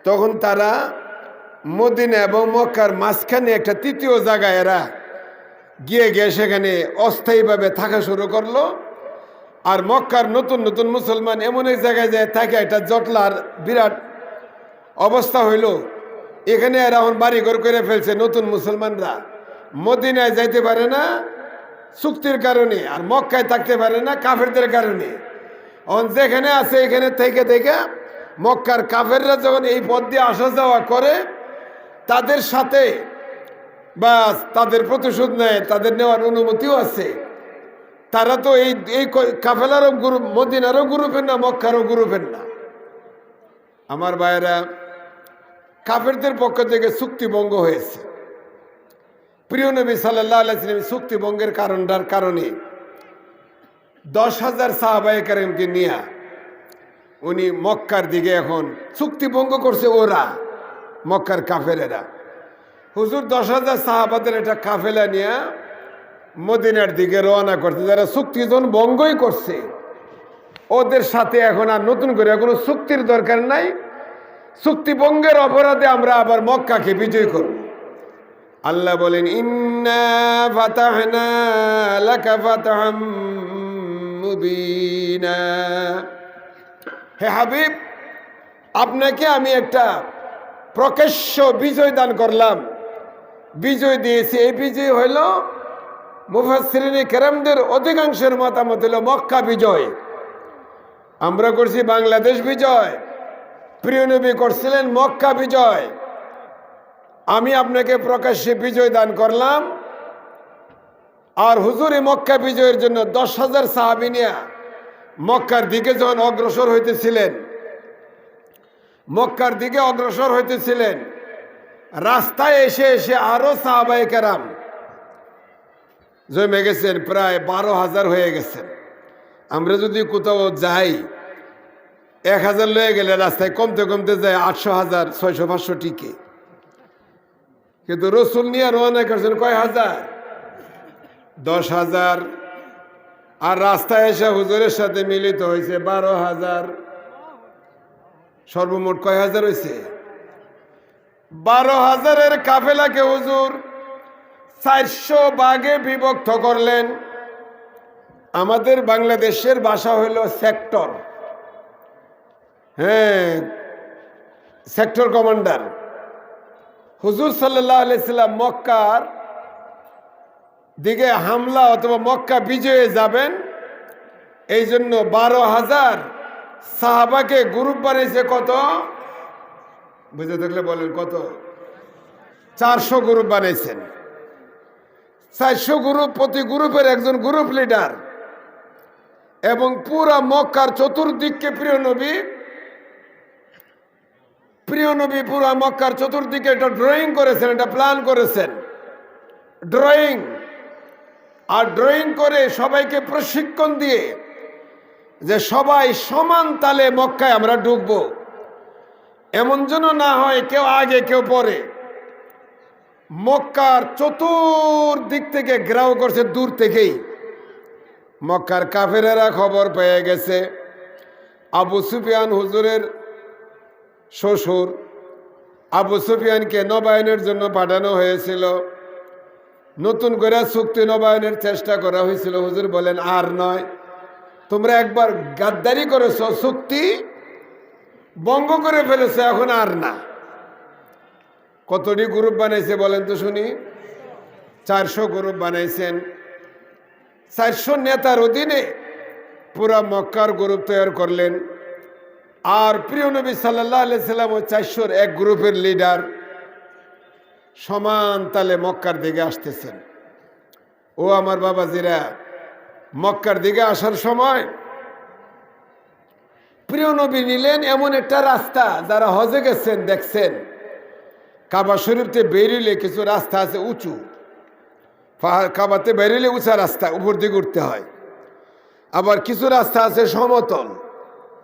তখন তারা মদিনা এবং মক্কার মাঝখানে একটা তৃতীয় জায়গায় এরা গিয়ে সেখানে অস্থায়ীভাবে থাকা শুরু করলো। আর মক্কার নতুন নতুন মুসলমান এমন এক জায়গায় যায় থাকে, একটা জটলার বিরাট অবস্থা হইল। এখানে এরা এখন বাড়িঘর করে ফেলছে। নতুন মুসলমানরা মদিনায় যাইতে পারে না চুক্তির কারণে, আর মক্কায় থাকতে পারে না কাফেরদের কারণে। এখন যেখানে আছে এখানে থেকে থেকে মক্কার কাফেররা যখন এই পথ দিয়ে আসা যাওয়া করে, তাদের সাথে বা তাদের প্রতিশোধ নেয়, তাদের নেওয়ার অনুমতিও আছে। তারা তো এই কাফেলারও গ্রুপ, মদিনারও গ্রুপের না, মক্কারও গ্রুপের না। আমার ভাইয়েরা, কাফেরদের পক্ষ থেকে চুক্তিভঙ্গ হয়েছে। প্রিয় নবী সাল্লাল্লাহু আলাইহি ওয়াসাল্লাম চুক্তিভঙ্গের কারণে 10,000 সাহাবায়ে কেরামকে নিয়ে উনি মক্কার দিকে এখন চুক্তিভঙ্গ করছে। ওরা মক্কার কাফেরেরা, হুজুর 10,000 সাহাবাদের একটা কাফেলা নিয়ে মদিনার দিকে রওনা করছে। যারা চুক্তি যখন ভঙ্গই করছে, ওদের সাথে এখন আর নতুন করে কোনো চুক্তির দরকার নাই। চুক্তিভঙ্গের অপরাধে আমরা আবার মক্কাকে বিজয় করব। আল্লাহ বলেন, ইন্না ফাতাহনা লাকা ফাতহাম মুবিনা। হে হাবিব, আপনাকে আমি একটা প্রকাশ্য বিজয় দান করলাম, বিজয় দিয়েছি। এই বিজয় হইল মুফাসসিরিনে কেরামদের অধিকাংশের মতামত হলো মক্কা বিজয়। আমরা করছি বাংলাদেশ বিজয়, প্রিয় নবী করছিলেন মক্কা বিজয়। আমি আপনাকে প্রকাশ্যে বিজয় দান করলাম। আর হুজুরে মক্কা বিজয়ের জন্য 10,000 সাহাবী নিয়ে মক্কার দিকে যখন অগ্রসর হইতেছিলেন, রাস্তায় এসে আরো সাহাবায়ে কেরাম জমে গেছেন, প্রায় 12,000 হয়ে গেছেন। আমরা যদি কোথাও যাই, 1,000 লয়ে গেলে রাস্তায় কমতে কমতে যায় 800,000, 600, 500 টিকে। কিন্তু রসুল নিয়ে রওনা করছেন কয় হাজার? 10,000। আর রাস্তায় এসে হুজুরের সাথে মিলিত হয়েছে 12,000। সর্বমোট কয় হাজার হয়েছে? 12,000-এর কাফেলাকে হুজুর 400 ভাগে বিভক্ত করলেন। আমাদের বাংলাদেশের ভাষা হইল সেক্টর। হ্যাঁ, সেক্টর কমান্ডার। হুজুর সাল্লাল্লাহু আলাইহি সাল্লাম মক্কার দিকে হামলা অথবা মক্কা বিজয়ে যাবেন, এই জন্য 12,000 সাহাবাকে গ্রুপ বানিয়েছে। কত বুঝে থাকলে বলেন কত? 400 গ্রুপ বানিয়েছেন। 400 গ্রুপ, প্রতি গ্রুপের একজন গ্রুপ লিডার, এবং পুরা মক্কার চতুর্দিককে প্রিয় নবী পুরা মক্কার চতুর্দিকে একটা ড্রয়িং করেছেন, একটা প্ল্যান করেছেন। ড্রয়িং করে সবাইকে প্রশিক্ষণ দিয়ে যে সবাই সমান তালে মক্কায় আমরা ঢুকবো। এমন যেন না হয় কেউ আগে কেউ পরে। মক্কার চতুর্দিক থেকে ঘেরাও করছে দূর থেকেই। মক্কার কাফেরেরা খবর পেয়ে গেছে আবু সুফিয়ান হুজুরের শ্বশুর। আবু সুফিয়ানকে নবায়নের জন্য পাঠানো হয়েছিল, নতুন করে চুক্তি নবায়নের চেষ্টা করা হয়েছিল। হুজুর বলেন আর নয়, তোমরা একবার গাদ্দারি করেছ, চুক্তি ভঙ্গ করে ফেলেছ, এখন আর না। কতটি গ্রুপ বানাইছে বলেন তো শুনি? 400 গ্রুপ বানাইছেন। 400 নেতার অধীনে পুরা মক্কার গ্রুপ তৈরি করলেন। আর প্রিয় নবী সাল্লাল্লাহু আলাইহি সাল্লাম ও 400 এক গ্রুপের লিডার সমান তালে মক্কার দিকে আসতেছেন। ও আমার বাবাজিরা, মক্কার দিকে আসার সময় প্রিয় নবী নিলেন এমন একটা রাস্তা, যারা হজে গেছেন দেখছেন কাবা শরীফতে বেরিয়ে কিছু রাস্তা আছে উঁচু, কাবাতে বেরিয়ে উঁচা রাস্তা, উপর দিকে উঠতে হয়। আবার কিছু রাস্তা আছে সমতল,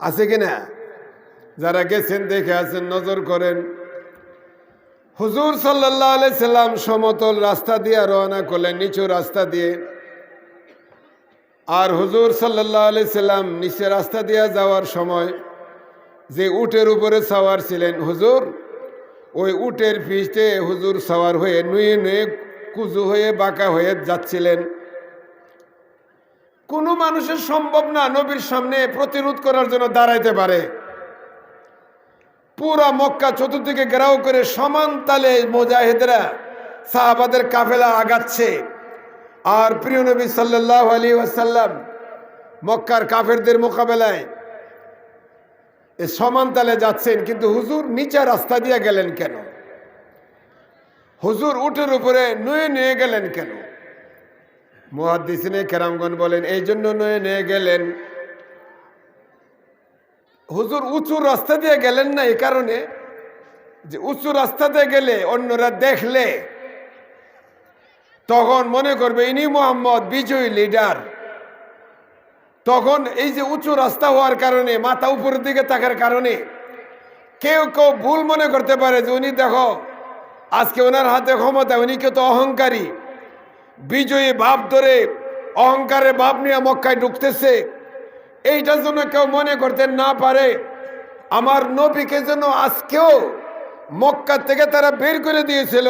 আছে কিনা? যারা গেছেন দেখে আছেন, নজর করেন। হুজুর সাল্লাল্লাহু আলাইহি সাল্লাম সমতল রাস্তা দিয়ে রওনা করলেন, নিচু রাস্তা দিয়ে। আর হুজুর সাল্লাল্লাহু আলাইহি সাল্লাম নিচে রাস্তা দিয়ে যাওয়ার সময় যে উটের উপরে সওয়ার ছিলেন হুজুর, ওই উটের পিঠে হুজুর সওয়ার হয়ে নুয়ে নুয়ে কুজু হয়ে বাঁকা হয়ে যাচ্ছিলেন। কোনো মানুষের সম্ভব না নবীর সামনে প্রতিরোধ করার জন্য দাঁড়াইতে পারে। পুরা মক্কা চতুর্দিকে ঘেরাও করে সমান তালে মুজাহিদরা সাহাবাদের কাফেলা আগাচ্ছে। আর প্রিয় নবী সাল্লাল্লাহু আলাইহি ওয়াসাল্লাম মক্কার কাফেরদের মোকাবেলায় সমান তালে যাচ্ছেন। কিন্তু হুজুর নিচে রাস্তা দিয়ে গেলেন কেন? হুজুর উটের উপরে নুয়ে নিয়ে গেলেন কেন? মুহাদ্দিসিনে কেরামগণ বলেন এই জন্য নুয়ে নিয়ে গেলেন, হুজুর উঁচু রাস্তা দিয়ে গেলেন না এই কারণে যে উঁচু রাস্তা দিয়ে গেলে অন্যরা দেখলে তখন মনে করবে ইনি মোহাম্মদ বিজয়ী লিডার। তখন এই যে উঁচু রাস্তা হওয়ার কারণে, মাথা উপরের দিকে থাকার কারণে কেউ কেউ ভুল মনে করতে পারে যে উনি দেখো আজকে ওনার হাতে ক্ষমতা, উনি কেউ তো অহংকারী, বিজয়ী ভাব ধরে অহংকারের ভাব নিয়ে মক্কায় ঢুকতেছে। এইটার জন্য কেউ মনে করতে না পারে আমার নবীকে যেন আজকেও মক্কা থেকে তারা বের করে দিয়েছিল,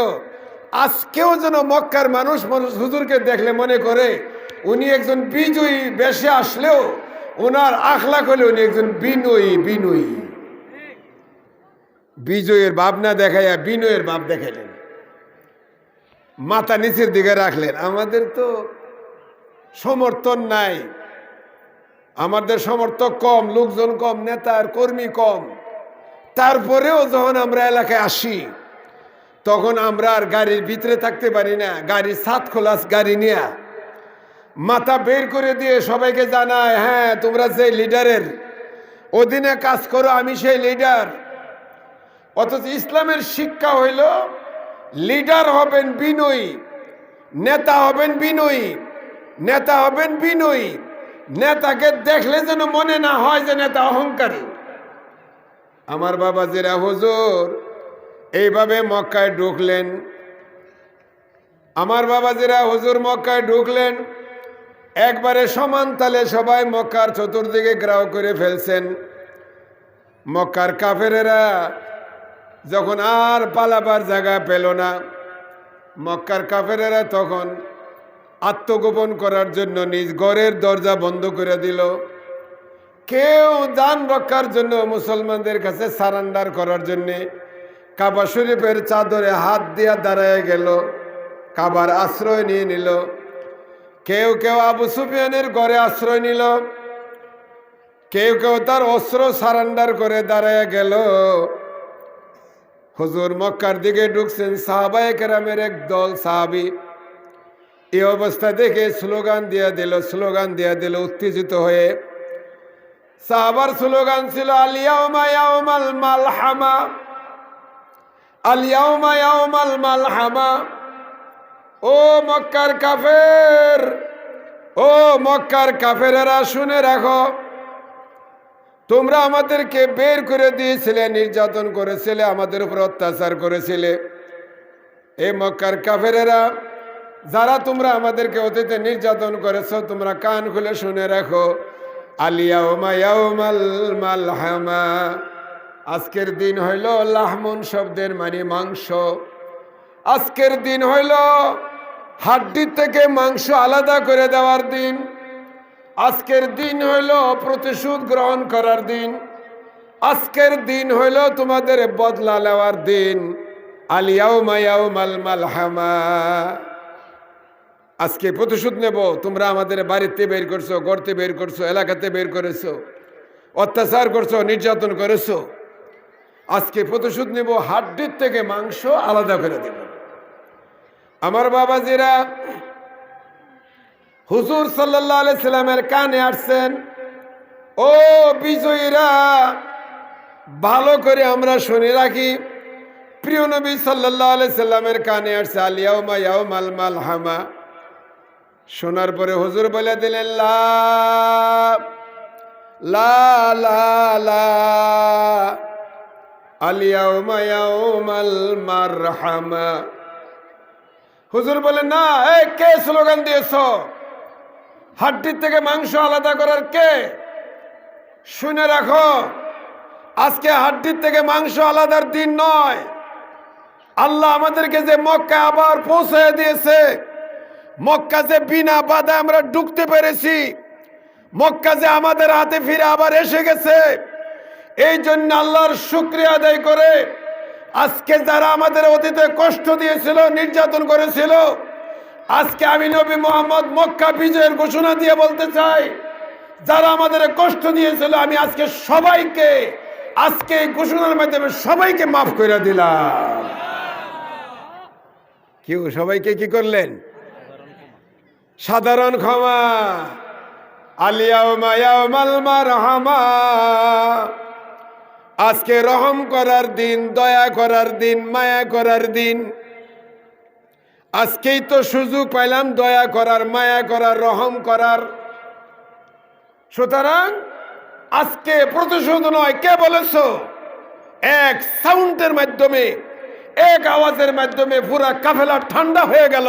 আজকেও যেন মক্কার মানুষ হুজুরকে দেখলে মনে করে উনি একজন বিজয়ী বেশে আসলেও ওনার আখলাক হলে উনি একজন বিনয়ী। বিজয়ের ভাব না দেখাইয়া বিনয়ের ভাব দেখাইলেন, মাথা নিচের দিকে রাখলেন। আমাদের তো সমর্থন নাই, আমাদের সমর্থক কম, লোকজন কম, নেতার কর্মী কম। তারপরেও যখন আমরা এলাকায় আসি তখন আমরা আর গাড়ির ভিতরে থাকতে পারি না, গাড়ির ছাদ খোলা গাড়ি নিয়ে মাথা বের করে দিয়ে সবাইকে জানায় হ্যাঁ তোমরা যে লিডারের অধীনে কাজ করো, আমি সেই লিডার। অথচ ইসলামের শিক্ষা হইল লিডার হবেন বিনয়ী, নেতা হবেন বিনয়ী, নেতা হবেন বিনয়ী। নেতাকে দেখলে যেন মনে না হয় যে নেতা অহংকারী। আমার বাবাজিরা, হুজুর এইভাবে মক্কায় ঢুকলেন। আমার বাবাজিরা, হুজুর মক্কায় ঢুকলেন, একবারে সমান তালে সবাই মক্কার চতুর্দিকে ঘেরাও করে ফেলছেন। মক্কার কাফেরেরা যখন আর পালাবার জায়গা পেল না, মক্কার কাফেরেরা তখন আত্মগোপন করার জন্য নিজ ঘরের দরজা বন্ধ করে দিল। কেউ জান রক্ষার জন্য মুসলমানদের কাছে সারেন্ডার করার জন্যে কাবা শরীফের চাদরে হাত দিয়া দাঁড়ায় গেল, কাবার আশ্রয় নিয়ে নিল। কেউ কেউ আবু সুফিয়ানের ঘরে আশ্রয় নিল, কেউ কেউ তার অস্ত্র সারেন্ডার করে দাঁড়ায় গেল। হুজুর মক্কার দিকে ঢুকছেন, সাহাবায়ে কেরামের এক দল সাহাবী এই অবস্থা দেখে স্লোগান দিয়া দিল উত্তেজিত হয়ে। সাহাবার স্লোগান ছিল আল-ইয়াউমা ইয়াউমাল মালহামা, আল-ইয়াউমা ইয়াউমাল মালহামা। ও মক্কার কাফের, ও মক্কার কাফেরেরা শুনে রাখো, তোমরা আমাদেরকে বের করে দিয়েছিলে, নির্যাতন করেছিলে, আমাদের উপর অত্যাচার করেছিলে। এই মক্কার কাফেরেরা যারা তোমরা আমাদেরকে অতীতে নির্যাতন করেছো, তোমরা কান খুলে শুনে রাখো, আলিয়াউমা ইয়াউমাল মালহামা, আজকের দিন হইল লাহমুন শব্দের মানে মাংস। আজকের দিন হইল হাড্ডি থেকে মাংস আলাদা করে দেওয়ার দিন। আজকের দিন হইল প্রতিশোধ গ্রহণ করার দিন। আজকের দিন হইল তোমাদের বদলা নেওয়ার দিন। আলিয়াউমা ইয়াউমাল মালহামা, আজকে প্রতিশোধ নেব। তোমরা আমাদের বাড়িতে বের করছো, গড়তে বের করছো, এলাকাতে বের করেছো, অত্যাচার করছো, নির্যাতন করেছো। আজকে প্রতিশোধ নেব, হাড্ডির থেকে মাংস আলাদা করে দেব। আমার বাবাজিরা, হুজুর সাল্লাল্লাহু আলাইহি সাল্লামের কানে আসছেন, ও বিজয়ীরা, ভালো করে আমরা শুনে রাখি। প্রিয় নবী সাল্লাল্লাহু আলাইহি সাল্লামের কানে আসছে আলিয়াউমা ইয়াউমাল মালহামা। শোনার পরে হুজুর বলে দিলেন, লা লা লা লা আলিয়াউমা ইয়াউমাল মারহামা। হুজুর বলেন, না, এই কে স্লোগান দিয়েছো? হাড্ডির থেকে মাংস আলাদা করার কে? শুনে রাখো, আজকে হাড্ডির থেকে মাংস আলাদার দিন নয়। আল্লাহ আমাদেরকে যে মক্কা আবার পৌঁছে দিয়েছে, মক্কা যে বিনা বাধা আমরা ঢুকতে পেরেছি, মক্কা যে আমাদের হাতে ফিরে আবার এসে গেছে, এই জন্য আল্লাহর শুকরিয়া আদায় করে আজকে যারা আমাদের অতীতে কষ্ট দিয়েছিল, নির্যাতন করেছিল, আজকে আমি নবী মুহাম্মদ মক্কা বিজয়ের ঘোষণা দিয়ে বলতে চাই, যারা আমাদের কষ্ট দিয়েছিল, আমি আজকে সবাইকে, আজকে এই ঘোষণার মাধ্যমে সবাইকে মাফ করে দিলাম। কেউ সবাইকে কি করলেন? সাধারণ ক্ষমা। আলিয়াউমা ইয়াউমাল মারহামা, আজকে রহম করার দিন, দয়া করার দিন, মায়া করার দিন। আজকেই তো সুযোগ পাইলাম দয়া করার, মায়া করার, রহম করার। সুতরাং আজকে প্রতিশোধ নয়। কে বলেছো? এক সাউন্ডের মাধ্যমে, এক আওয়াজের মাধ্যমে পুরা কাফেলা ঠান্ডা হয়ে গেল।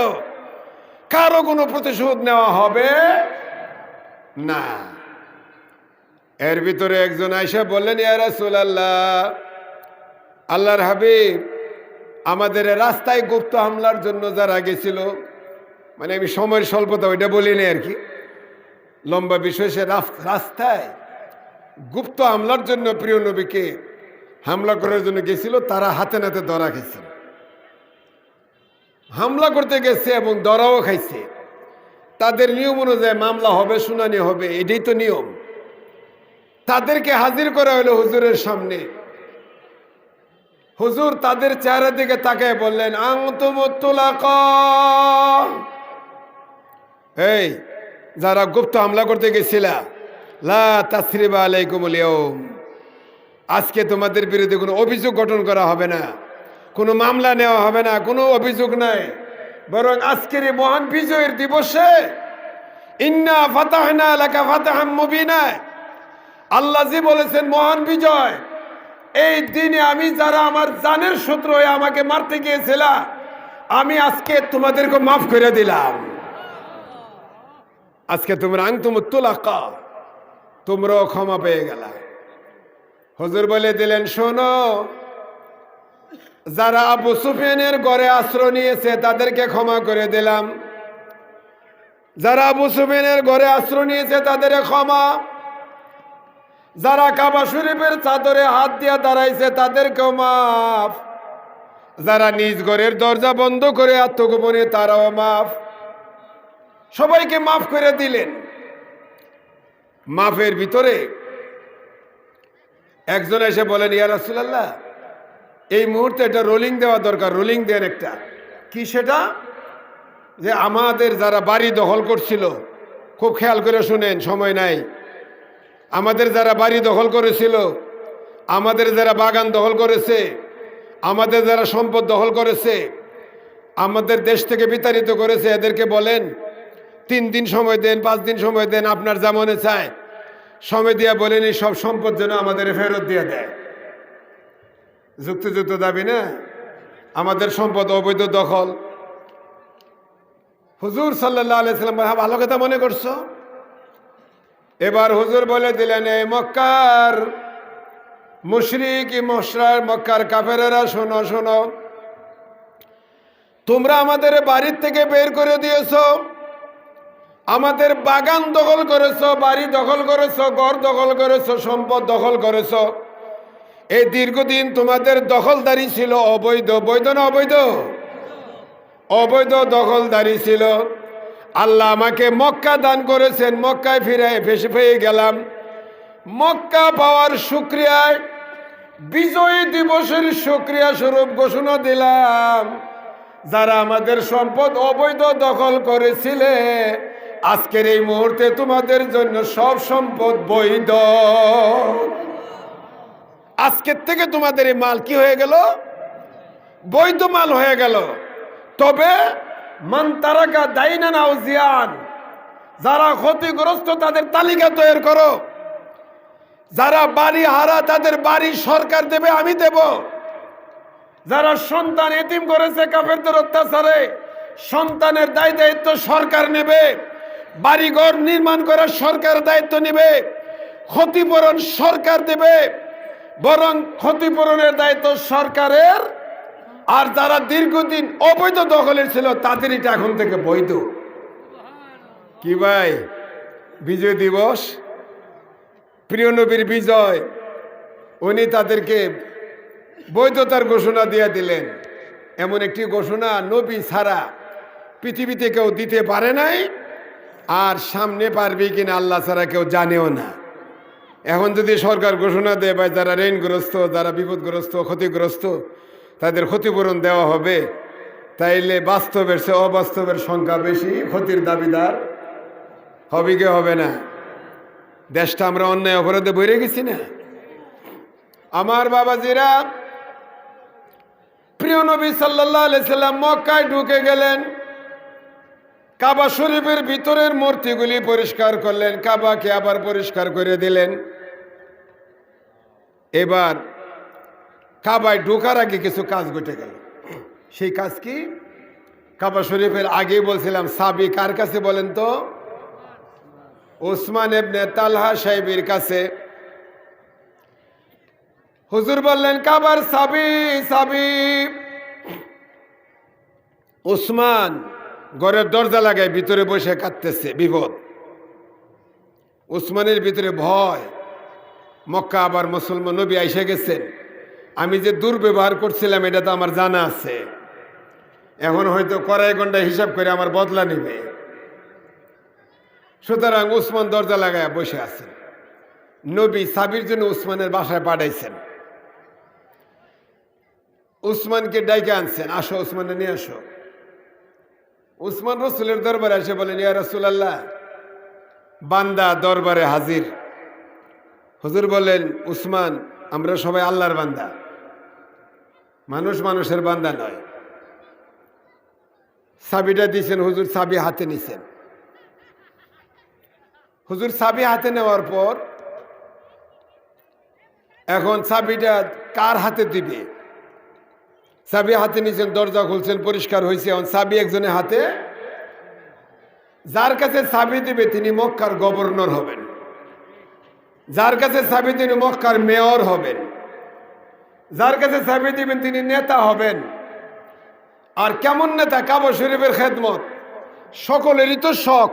কারো কোনো প্রতিশোধ নেওয়া হবে না। এর ভিতরে একজন আয়েশা বললেন, ইয়া রাসূলুল্লাহ, আল্লাহর হাবিব, আমাদের রাস্তায় গুপ্ত হামলার জন্য যারা গেছিল, মানে আমি সময়ের স্বল্পতা ওইটা বলিনি আর কি, লম্বা বিষয়, সে রাস্তায় গুপ্ত হামলার জন্য প্রিয় নবীকে হামলা করার জন্য গেছিল, তারা হাতে নাতে ধরা খাইছে, হামলা করতে গেছে এবং ধরাও খাইছে। তাদের নিয়ম অনুযায়ী মামলা হবে, শুনানি হবে, এটাই তো নিয়ম। তাদেরকে হাজির করা হলো হুজুরের সামনে। হুজুর তাদের চেহারা দিকে তাকায় বললেন, আনতুমুত তুলাকা, এই যারা গুপ্ত হামলা করতে গেছিলা, লা তাসরিবা আলাইকুমুল ইয়াউম, আজকে তোমাদের বিরুদ্ধে কোনো অভিযোগ গঠন করা হবে না, কোনো মামলা নেওয়া হবে না, কোনো অভিযোগ নাই। বরং আজকের এই মহান বিজয়ের দিবসে ইন্না ফাতাহনা লাকা ফাতাহাম মুবিনা, আল্লাহ জি বলেছেন মহান বিজয়। এই দিনে আমি যারা আমার জানের শত্রু হয়ে আমাকে মারতে গিয়েছিল, আমি আজকে তোমাদেরকে মাফ করে দিলাম। আজকে তোমরা আনতুমুত তুলাকা, তোমরাও ক্ষমা পেয়ে গেলা। হুজুর বলে দিলেন, শোনো, যারা আবু সুফিয়ানের ঘরে আশ্রয় নিয়েছে তাদেরকে ক্ষমা করে দিলাম। যারা আবু সুফিয়ানের ঘরে আশ্রয় নিয়েছে তাদের ক্ষমা। যারা কাবা শরীফের চাদরে হাত দিয়া দাঁড়াইছে তাদেরকেও মাফ। যারা নিজ ঘরের দরজা বন্ধ করে আত্মগোপনে, তারাও মাফ। সবাইকে মাফ করে দিলেন। মাফের ভিতরে একজন এসে বলেন, ইয়া রাসূলুল্লাহ, এই মুহূর্তে একটা রোলিং দেওয়া দরকার, রোলিং দেন একটা। কি সেটা? যে আমাদের যারা বাড়ি দখল করছিল, খুব খেয়াল করে শুনেন, সময় নাই, আমাদের যারা বাড়ি দখল করেছিল, আমাদের যারা বাগান দখল করেছে, আমাদের যারা সম্পদ দখল করেছে, আমাদের দেশ থেকে বিতাড়িত করেছে, এদেরকে বলেন 3 দিন সময় দেন, 5 দিন সময় দেন, আপনার যা মনে চায় সময় দিয়া বলেনি সব সম্পদ যেন আমাদের ফেরত দিয়ে দেয়। যুক্তিযুক্ত দাবি না? আমাদের সম্পদ অবৈধ দখল। হুজুর সাল্লাল্লাহু আলাইহি সাল্লাম ভালো কথা মনে করছো? এবার হুজুর বলে দিলেন, এই মক্কার মুশরিক মক্কার কাফেরেরা, শোনো শোনো, তোমরা আমাদের বাড়ির থেকে বের করে দিয়েছো, আমাদের বাগান দখল করেছো, বাড়ি দখল করেছো, ঘর দখল করেছো, সম্পদ দখল করেছো। এই দীর্ঘদিন তোমাদের দখলদারি ছিল অবৈধ। বৈধ না অবৈধ? অবৈধ দখলদারি ছিল। আল্লাহ আমাকে মক্কা দান করেছেন, মক্কায় ফেসে পেয়ে গেলাম। মক্কা পাওয়ার শুকরিয়ায় বিজয় দিবসের শুকরিয়া স্বরূপ ঘোষণা দিলাম, যারা আমাদের সম্পদ অবৈধ দখল করেছিলে, আজকের এই মুহূর্তে তোমাদের জন্য সব সম্পদ বৈধ। আজকের থেকে তোমাদের এই মাল কি হয়ে গেল? বৈধ মাল হয়ে গেল। তবে মান তারাকা দাইনান আও জিয়ান, যারা ক্ষতিগ্রস্ত তাদের তালিকা তৈরি করো। যারা বাড়ি হারা তাদের বাড়ি সরকার দেবে, আমি দেব। যারা সন্তান এতিম করেছে কাফেরদের অত্যাচারে, সন্তানের দায় দায়িত্ব সরকার নেবে। বাড়িঘর নির্মাণ করার সরকার দায়িত্ব নেবে, ক্ষতিপূরণ সরকার দেবে। বরং ক্ষতিপূরণের দায়িত্ব সরকারের। আর যারা দীর্ঘদিন অবৈধ দখলের ছিল তাদের এটা এখন থেকে বৈধ। কি ভাই, বিজয় দিবস, প্রিয় নবীর বিজয়, উনি তাদেরকে বৈধতার ঘোষণা দিয়ে দিলেন। এমন একটি ঘোষণা নবী ছাড়া পৃথিবীতে কেউ দিতে পারে নাই, আর সামনে পারবে কিনা আল্লাহ ছাড়া কেউ জানেও না। এখন যদি সরকার ঘোষণা দেয় ভাই, যারা ঋণগ্রস্ত, যারা বিপদগ্রস্ত, ক্ষতিগ্রস্ত, তাদের ক্ষতিপূরণ দেওয়া হবে, তাইলে বাস্তবের চেয়ে অবাস্তবের সংখ্যা বেশি, ক্ষতির দাবিদার হবে কি হবে না? দেশটা আমরা অন্যায় অপরাধে বইরে গেছি না? আমার বাবাজিরা, প্রিয় নবী সাল্লাল্লাহু আলাইহি সাল্লাম মক্কায় ঢুকে গেলেন। কাবা শরীফের ভিতরের মূর্তিগুলি পরিষ্কার করলেন, কাবাকে আবার পরিষ্কার করে দিলেন। এবার কাবায় ঢোকার আগে কিছু কাজ ঘটে গেল। সেই কাজ কি? কাবা শরীফের আগে বলছিলাম সাবি কার কাছে বলেন তো? ওসমান ইবনে তালহা সাহেবের কাছে। হুজুর বললেন, কাবার সাবি সাবি। ওসমান ঘরের দরজা লাগায় ভিতরে বসে কাঁদতেছে, বিপদ। ওসমানের ভিতরে ভয়, মক্কা আবার মুসলমান নবী আইসা গেছেন, আমি যে দুর্ব্যবহার করছিলাম এটা তো আমার জানা আছে, এখন হয়তো কড়াই গন্ডা হিসাব করে আমার বদলা নেবে। সুতরাং উসমান দরজা লাগায় বসে আছেন। নবী সাবির জন্য উসমানের বাসায় পাঠাইছেন। উসমানকে ডাইকে আনছেন, আসো উসমানে নিয়ে আসো। উসমান রসুলের দরবারে এসে বলেন, ইয়া রাসূলুল্লাহ, বান্দা দরবারে হাজির। হুজুর বলেন, উসমান, আমরা সবাই আল্লাহর বান্দা, মানুষ মানুষের বান্দা নয়। চাবিটা দিয়েছেন, হুজুর চাবি হাতে নিছেন। হুজুর চাবি হাতে নেওয়ার পর এখন চাবিটা কার হাতে দিবে? চাবি হাতে নিছেন, দরজা খুলছেন, পরিষ্কার হয়েছে। এখন চাবি একজনের হাতে। যার কাছে চাবি দিবে তিনি মক্কার গভর্নর হবেন, যার কাছে চাবি তিনি মক্কার মেয়র হবেন, যার কাছে চাবি দিবেন তিনি নেতা হবেন। আর কেমন নেতা? কাবা শরীফের খেদমত, সকলেরই তো শখ।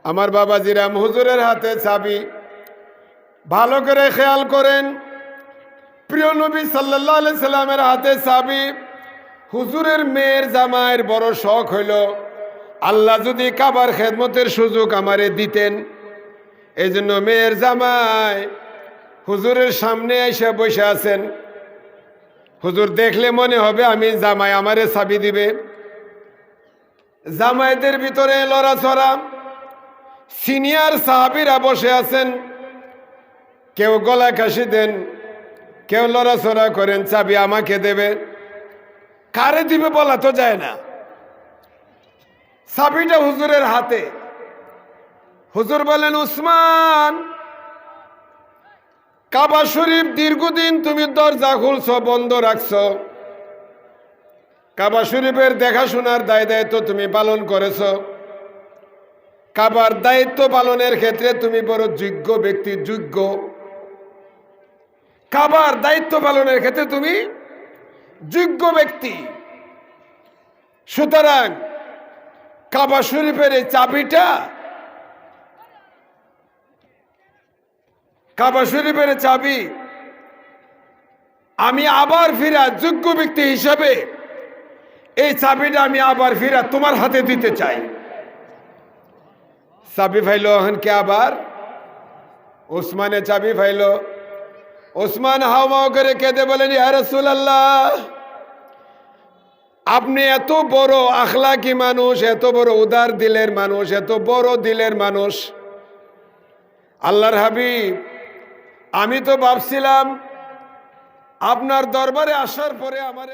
আমার বাবাজিরা, হুজুরের হাতে চাবি। ভালো করে খেয়াল করেন, প্রিয় নবী সাল্লাল্লাহু আলাইহি সাল্লামের হাতে চাবি। হুজুরের মেয়ের জামাইয়ের বড় শখ হইল, আল্লাহ যদি কাবার খেদমতের সুযোগ আমারে দিতেন। এই জন্য মেয়ের জামাই হুজুরের সামনে এসে বসে আছেন। হুজুর দেখলে মনে হবে আমি জামাই, আমারে চাবি দিবে। জামাইদের ভিতরে লড়াচড়া, সিনিয়র সাহাবীরা বসে আছেন, কেউ গলা কাশি দেন, কেউ লড়াচড়া করেন, চাবি আমাকে দেবে। কারে দিবে বলা তো যায় না। চাবিটা হুজুরের হাতে। হুজুর বলেন, উসমান, কাবা শরীফ দীর্ঘদিন তুমি দরজা খুলছো, বন্ধ রাখছো। কাবা শরীফের দেখাশোনার দায়িত্ব তুমি পালন করেছো। কাবার দায়িত্ব পালনের ক্ষেত্রে তুমি বড় যোগ্য ব্যক্তি, যোগ্য। কাবার দায়িত্ব পালনের ক্ষেত্রে তুমি যোগ্য ব্যক্তি। সুতরাং কাবা শরীফের এই চাবিটা, কাবা শরীফের চাবি আমি আবার ফিরা যোগ্য ব্যক্তি হিসাবে এই চাবিটা আমি আবার ফিরা তোমার হাতে দিতে চাই। চাবি ফাইল কে আবার ওসমানে চাবি ফাইল। ওসমান হাওমাও করে কেঁদে বলেন, ইয়া রাসূলুল্লাহ, আপনি এত বড় আখলাকি মানুষ, এত বড় উদার দিলের মানুষ, এত বড় দিলের মানুষ, আল্লাহর হাবিব, আমি তো ভাবছিলাম আপনার দরবারে আসার পরে আমার